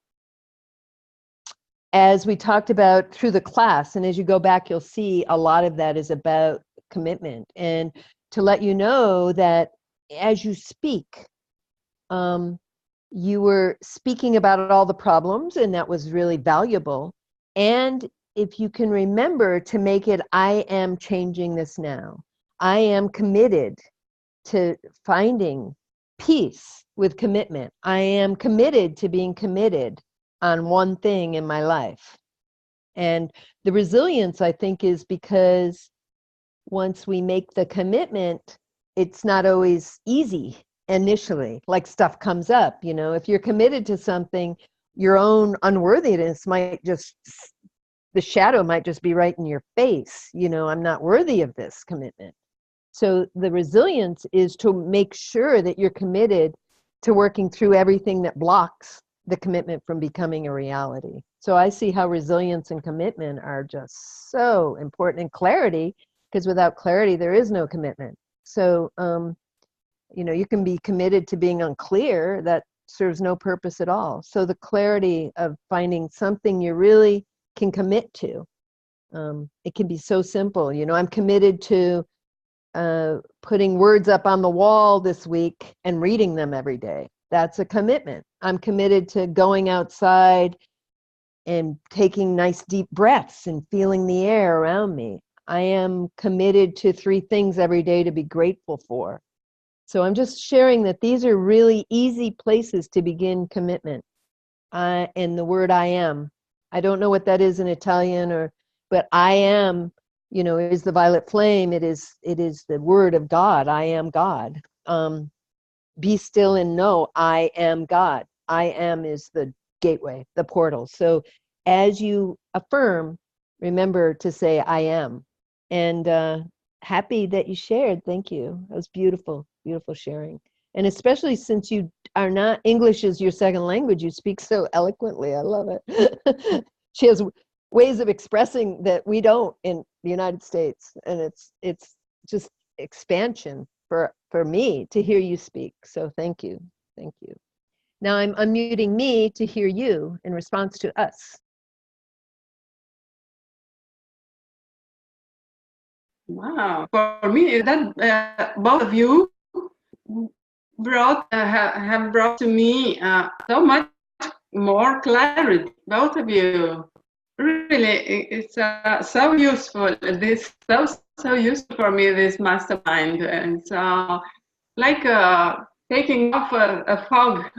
as we talked about through the class, and as you go back, you'll see a lot of that is about commitment. And to let you know that as you speak, you were speaking about all the problems, and that was really valuable. And if you can remember to make it, I am changing this now. I am committed to finding peace with commitment. I am committed to being committed on one thing in my life. And the resilience, I think, is because once we make the commitment, it's not always easy initially. Like, stuff comes up, you know, if you're committed to something, your own unworthiness might just, the shadow might just be right in your face. You know, I'm not worthy of this commitment. So the resilience is to make sure that you're committed to working through everything that blocks the commitment from becoming a reality. So I see how resilience and commitment are just so important, and clarity, because without clarity, there is no commitment. So, you know, you can be committed to being unclear. That serves no purpose at all. So the clarity of finding something you really can commit to, it can be so simple. You know, I'm committed to putting words up on the wall this week and reading them every day. That's a commitment. I'm committed to going outside and taking nice deep breaths and feeling the air around me. I am committed to 3 things every day to be grateful for. So I'm just sharing that these are really easy places to begin commitment. And the word I am. I don't know what that is in Italian or but I am, is the violet flame. It is the word of God. I am God. Be still and know I am God. I am is the gateway, the portal. So as you affirm, remember to say I am. And happy that you shared. Thank you. That was beautiful, beautiful sharing. And especially since you are not, English is your second language, you speak so eloquently. I love it. She has ways of expressing that we don't in the United States. And it's just expansion for me to hear you speak. So thank you. Thank you. Now I'm unmuting me to hear you in response to us. Wow. For me, that both of you have brought to me so much more clarity. Both of you, really, it's so useful. This so useful for me. This mastermind, and so like taking off a fog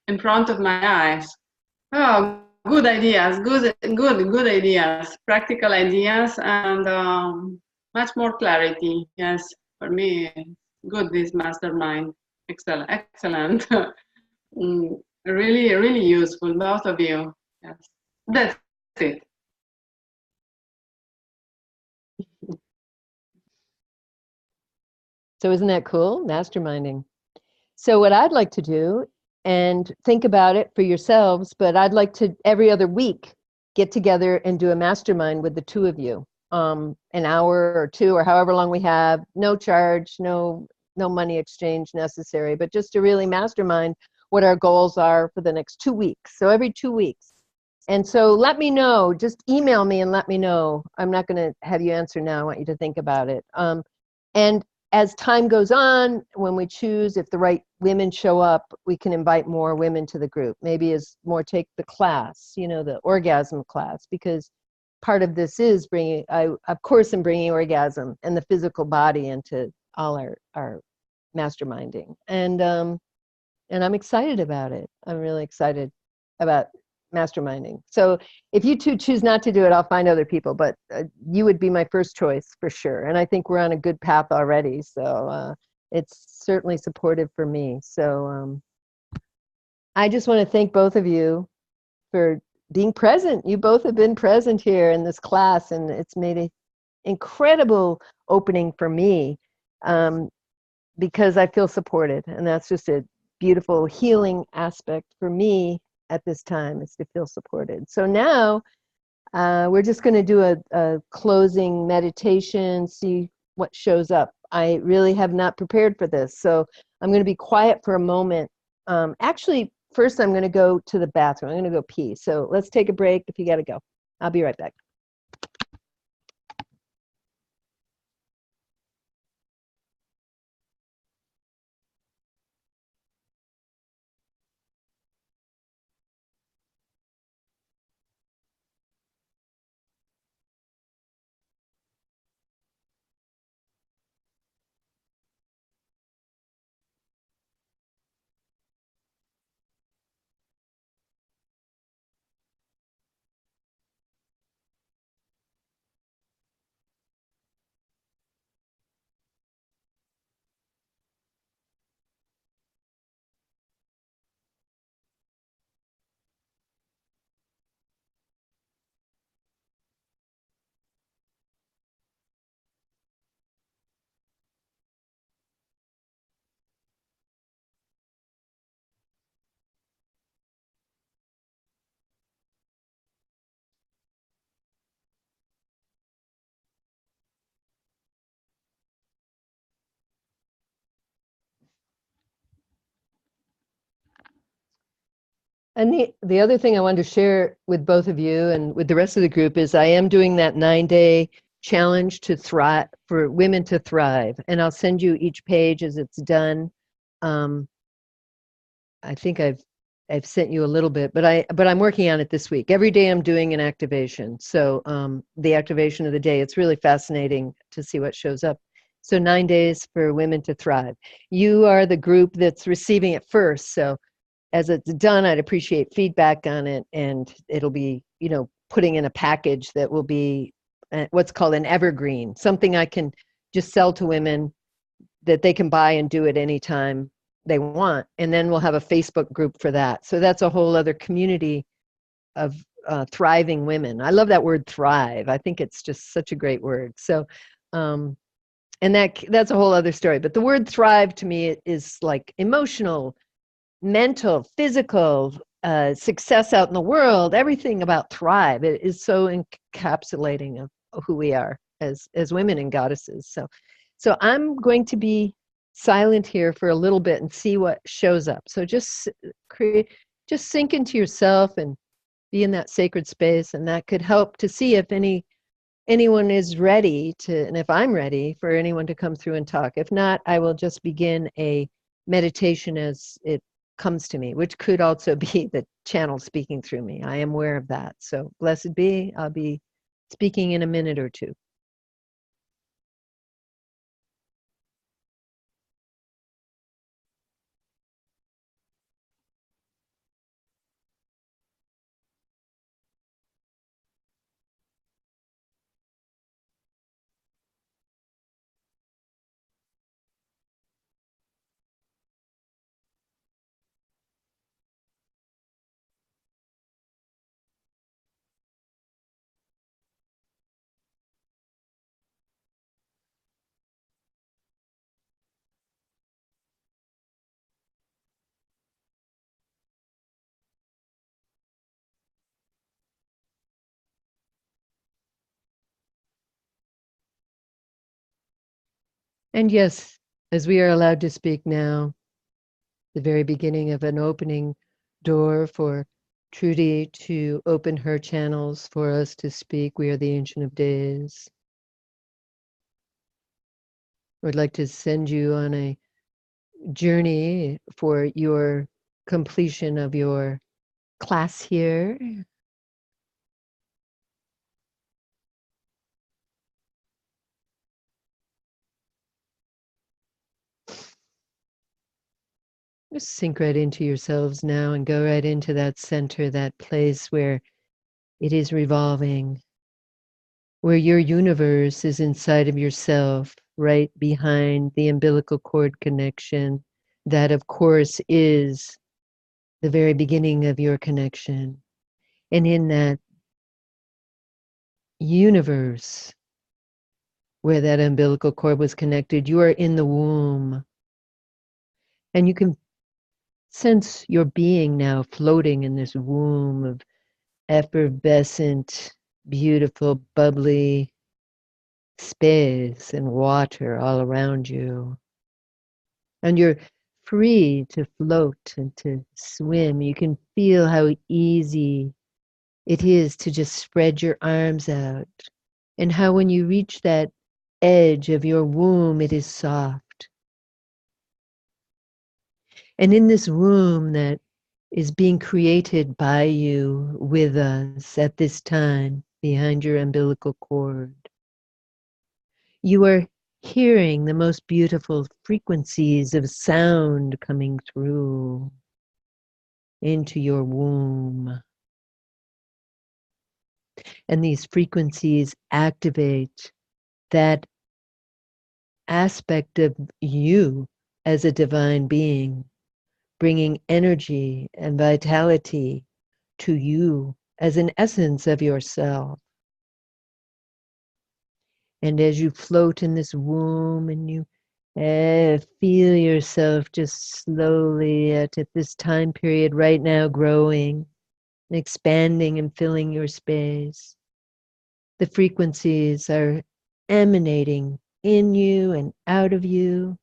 in front of my eyes. Oh, good ideas, good ideas, practical ideas, and much more clarity. Yes, for me, good, this mastermind. Excellent. Really, really useful, both of you. Yes, that's it. So isn't that cool? Masterminding. So what I'd like to do, and think about it for yourselves, but I'd like to every other week get together and do a mastermind with the two of you. An hour or two or however long we have, no charge, no money exchange necessary, but just to really mastermind what our goals are for the next 2 weeks. So every 2 weeks. And so let me know, just email me and let me know. I'm not going to have you answer now. I want you to think about it. And as time goes on, when we choose, if the right women show up, we can invite more women to the group. Maybe as more take the class, the orgasm class, because part of this is bringing, of course, I'm bringing orgasm and the physical body into all our masterminding. And I'm excited about it. I'm really excited about masterminding. So if you two choose not to do it, I'll find other people, but you would be my first choice for sure. And I think we're on a good path already. So it's certainly supportive for me. So I just want to thank both of you for being present. You both have been present here in this class, and it's made an incredible opening for me because I feel supported. And that's just a beautiful healing aspect for me at this time, is to feel supported. So now we're just going to do a closing meditation, see what shows up. I really have not prepared for this, so I'm going to be quiet for a moment. Actually, first I'm going to go to the bathroom. I'm going to go pee. So let's take a break if you got to go. I'll be right back. And the other thing I wanted to share with both of you and with the rest of the group is I am doing that 9-day challenge to thrive, for women to thrive. And I'll send you each page as it's done. I think I've sent you a little bit, but I'm working on it this week. Every day I'm doing an activation. So the activation of the day, it's really fascinating to see what shows up. So 9 days for women to thrive. You are the group that's receiving it first. So as it's done, I'd appreciate feedback on it, and it'll be, putting in a package that will be what's called an evergreen, something I can just sell to women that they can buy and do it anytime they want. And then we'll have a Facebook group for that. So that's a whole other community of thriving women. I love that word thrive. I think it's just such a great word. So, and that's a whole other story. But the word thrive to me is like emotional, mental, physical, success out in the world, everything about thrive. It is so encapsulating of who we are as women and goddesses. So I'm going to be silent here for a little bit and see what shows up. So just sink into yourself and be in that sacred space, and that could help to see if anyone is ready to, and if I'm ready for anyone to come through and talk. If not, I will just begin a meditation as it comes to me, which could also be the channel speaking through me. I am aware of that. So blessed be. I'll be speaking in a minute or two. And yes, as we are allowed to speak now, the very beginning of an opening door for Trudy to open her channels for us to speak. We are the Ancient of Days. I would like to send you on a journey for your completion of your class here. Just sink right into yourselves now and go right into that center, that place where it is revolving, where your universe is inside of yourself, right behind the umbilical cord connection. That, of course, is the very beginning of your connection. And in that universe where that umbilical cord was connected, you are in the womb. And you can sense your being now floating in this womb of effervescent, beautiful, bubbly space and water all around you. And you're free to float and to swim. You can feel how easy it is to just spread your arms out, and how when you reach that edge of your womb, it is soft. And in this womb that is being created by you with us at this time behind your umbilical cord, you are hearing the most beautiful frequencies of sound coming through into your womb. And these frequencies activate that aspect of you as a divine being, bringing energy and vitality to you as an essence of yourself. And as you float in this womb and you feel yourself just slowly at this time period right now growing, expanding and filling your space, the frequencies are emanating in you and out of you.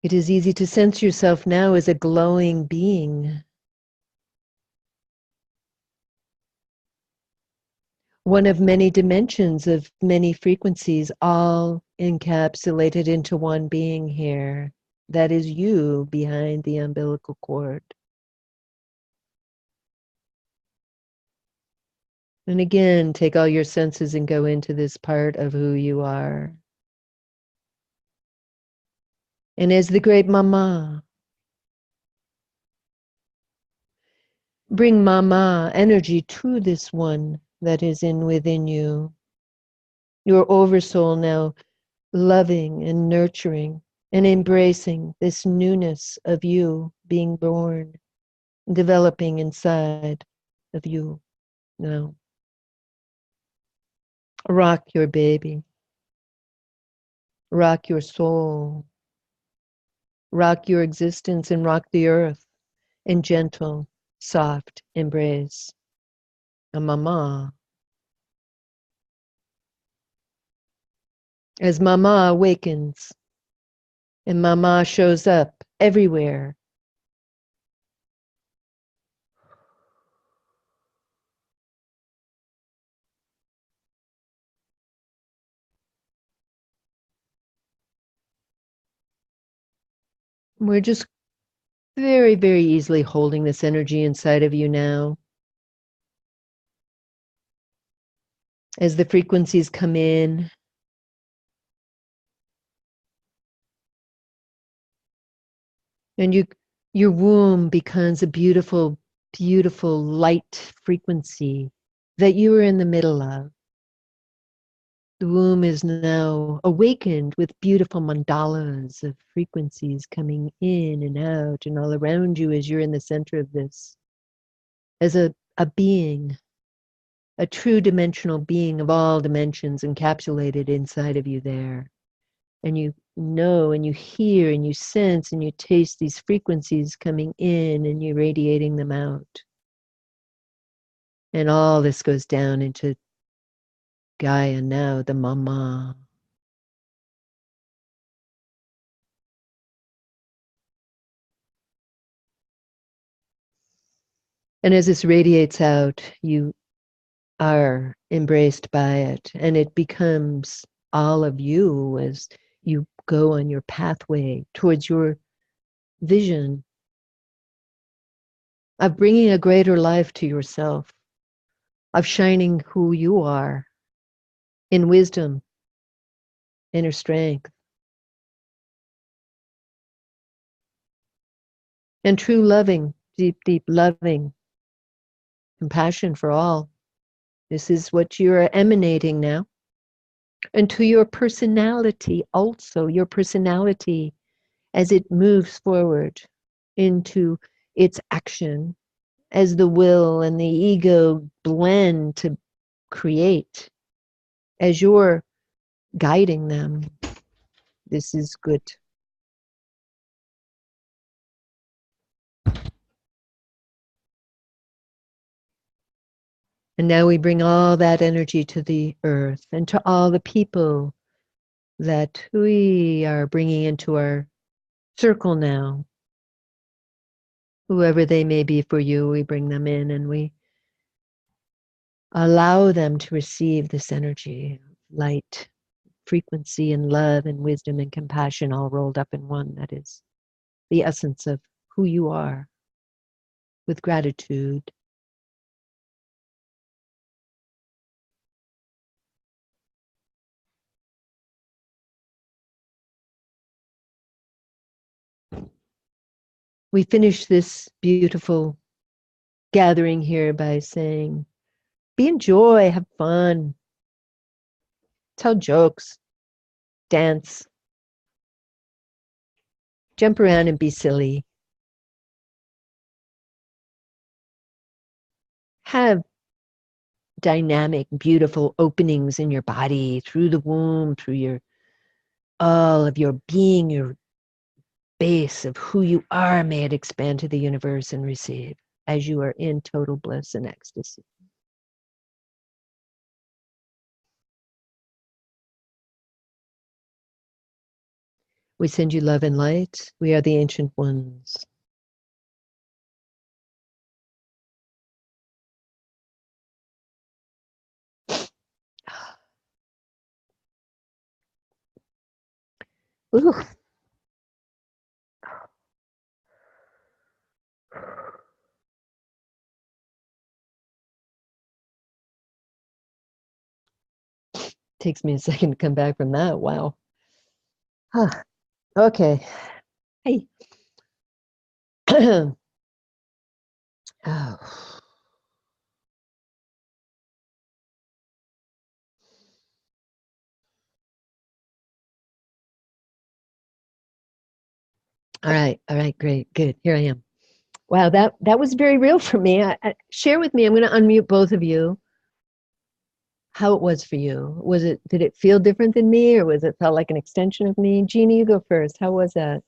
It is easy to sense yourself now as a glowing being. One of many dimensions of many frequencies, all encapsulated into one being here. That is you behind the umbilical cord. And again, take all your senses and go into this part of who you are. And as the great Mama Bring Mama energy to this one that is in within you. Your oversoul now loving and nurturing and embracing this newness of you being born, developing inside of you now. Rock your baby. Rock your soul. Rock your existence and rock the earth in gentle, soft embrace. A mama. As Mama awakens and Mama shows up everywhere, we're just very, very easily holding this energy inside of you now. As the frequencies come in, and your womb becomes a beautiful, beautiful light frequency that you are in the middle of. The womb is now awakened with beautiful mandalas of frequencies coming in and out and all around you as you're in the center of this. As a being, a true dimensional being of all dimensions encapsulated inside of you there. And you know and you hear and you sense and you taste these frequencies coming in and you're radiating them out. And all this goes down into Gaia now, the Mama. And as this radiates out, you are embraced by it, and it becomes all of you as you go on your pathway towards your vision of bringing a greater life to yourself, of shining who you are in wisdom, inner strength, and true loving, deep, deep loving, compassion for all. This is what you're emanating now. And to your personality also, your personality as it moves forward into its action, as the will and the ego blend to create, as you're guiding them. This is good. And now we bring all that energy to the earth and to all the people that we are bringing into our circle now. Whoever they may be for you, we bring them in and we allow them to receive this energy, light, frequency, and love, and wisdom, and compassion all rolled up in one. That is the essence of who you are, with gratitude. We finish this beautiful gathering here by saying, be in joy, have fun, tell jokes, dance, jump around and be silly. Have dynamic, beautiful openings in your body, through the womb, through your all of your being, your base of who you are. May it expand to the universe and receive as you are in total bliss and ecstasy. We send you love and light. We are the ancient ones. Ooh. Takes me a second to come back from that. Wow. Huh. Okay. Hey. Oh. All right, great, good. Here I am. Wow, that was very real for me. Share with me. I'm going to unmute both of you. How it was for you? Did it feel different than me, or was it felt like an extension of me? Jeannie, you go first. How was that?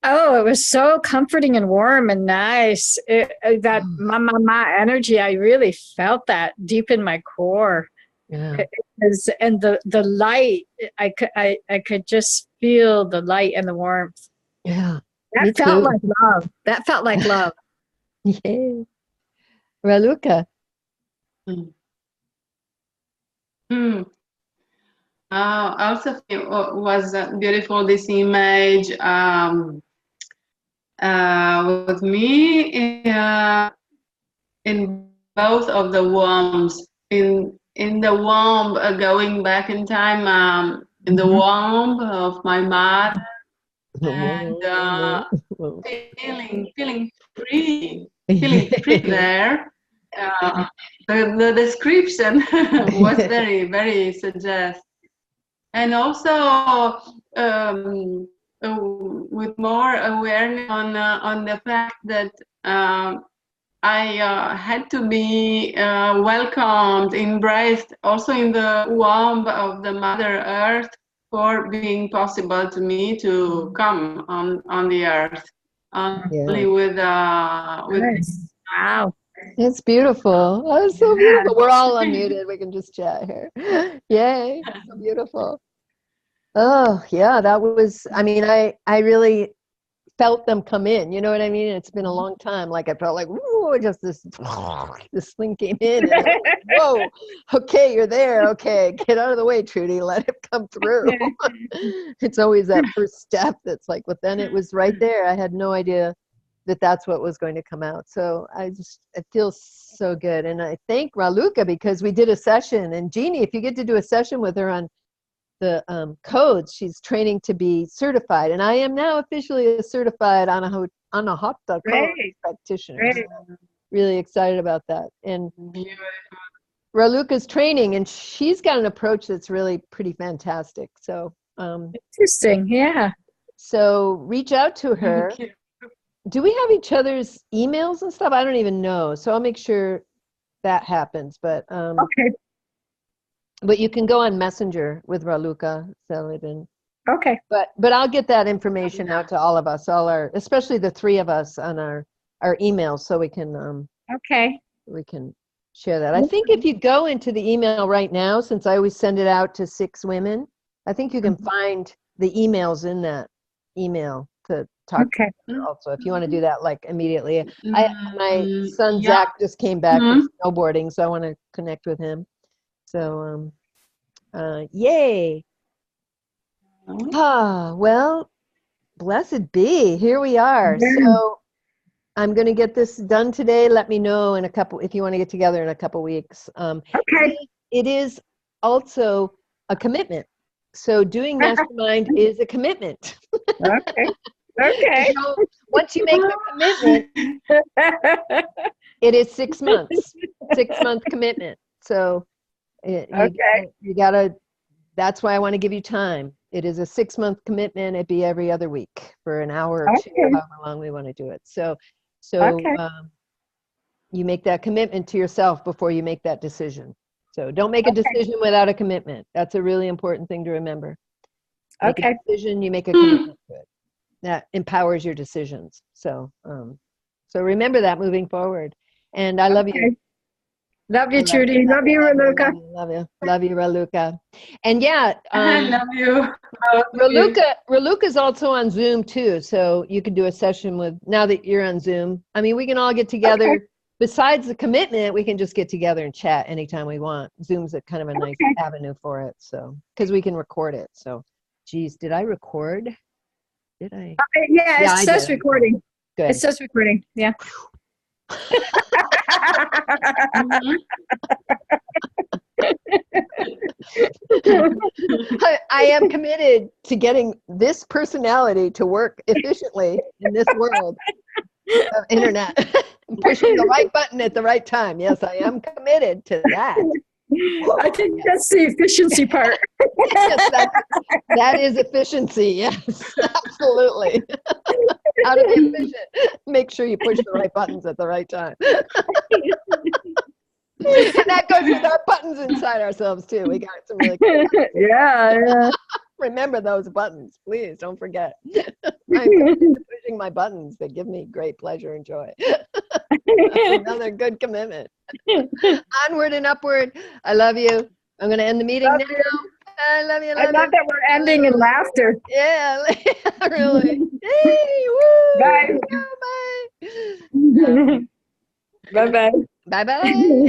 Oh, it was so comforting and warm and nice. That my energy, I really felt that deep in my core. Yeah. And the light, I could just feel the light and the warmth. Yeah. That Me felt too. like love. That felt like love. Yay. Raluca. Also, it was beautiful, this image with me in both of the wombs. In the womb, going back in time, in the womb of my mother, and feeling free, there. The description was very, very suggest, and also with more awareness on the fact that I had to be welcomed, embraced, also in the womb of the Mother Earth, for being possible to me to come on the earth, only with Nice. Wow. It's beautiful. Oh, it's so beautiful. We're all unmuted. We can just chat here. Yay. So beautiful. Oh, yeah, that was, I mean, I really felt them come in. You know what I mean? It's been a long time. Like I felt like, whoa, just this thing came in. And like, whoa, okay, you're there. Okay, get out of the way, Trudy. Let it come through. It's always that first step that's like, but then it was right there. I had no idea that that's what was going to come out. So it feels so good. And I thank Raluca because we did a session. And Jeannie, if you get to do a session with her on the codes, she's training to be certified. And I am now officially a certified Anahata code practitioner. So I'm really excited about that. And Raluca's training, and she's got an approach that's really pretty fantastic. So interesting. Yeah. So reach out to her. Do we have each other's emails and stuff? I don't even know. So I'll make sure that happens. But Okay. But you can go on Messenger with Raluca Saladin. Okay. But I'll get that information out to all of us, especially the three of us on our emails, so we can share that. I think if you go into the email right now, since I always send it out to 6 women, I think you can find the emails in that email to talk to her also, if you want to do that like immediately. My son Zach just came back from snowboarding, so I want to connect with him. So yay. Well, blessed be, here we are. So I'm going to get this done today. Let me know in a couple, if you want to get together in a couple weeks. It is also a commitment. So doing mastermind is a commitment. Okay. Once you make the commitment, it is 6 months, 6-month commitment. So you gotta, that's why I want to give you time. It is a 6-month commitment. It'd be every other week for an hour or 2, however long we want to do it. So you make that commitment to yourself before you make that decision. So don't make a decision without a commitment. That's a really important thing to remember. Make a decision, you make a commitment to it. That empowers your decisions. So so remember that moving forward. And I love you. Love you, Trudy. Love you, Raluca. Love you, Raluca. And I love you. Raluca's also on Zoom too, so you can do a session with, now that you're on Zoom. I mean, we can all get together. Besides the commitment, we can just get together and chat anytime we want. Zoom's a kind of a nice avenue for it, so because we can record it. So, geez, did I record? Did I? Yeah, it says recording. Good. It says recording. Yeah. I am committed to getting this personality to work efficiently in this world. of internet. Pushing the right button at the right time. Yes, I am committed to that. I think that's the efficiency part. Yes, that is efficiency. Yes, absolutely. How to be efficient? Make sure you push the right buttons at the right time. And that goes with our buttons inside ourselves too. We got some really cool Yeah. remember those buttons, please don't forget. I'm committed to pushing my buttons that give me great pleasure and joy. That's another good commitment. Onward and upward. I love you. I'm going to end the meeting now. I love you. I love that we're ending in laughter. Yeah, really. Hey, woo. Bye. Bye. Bye-bye. Bye-bye.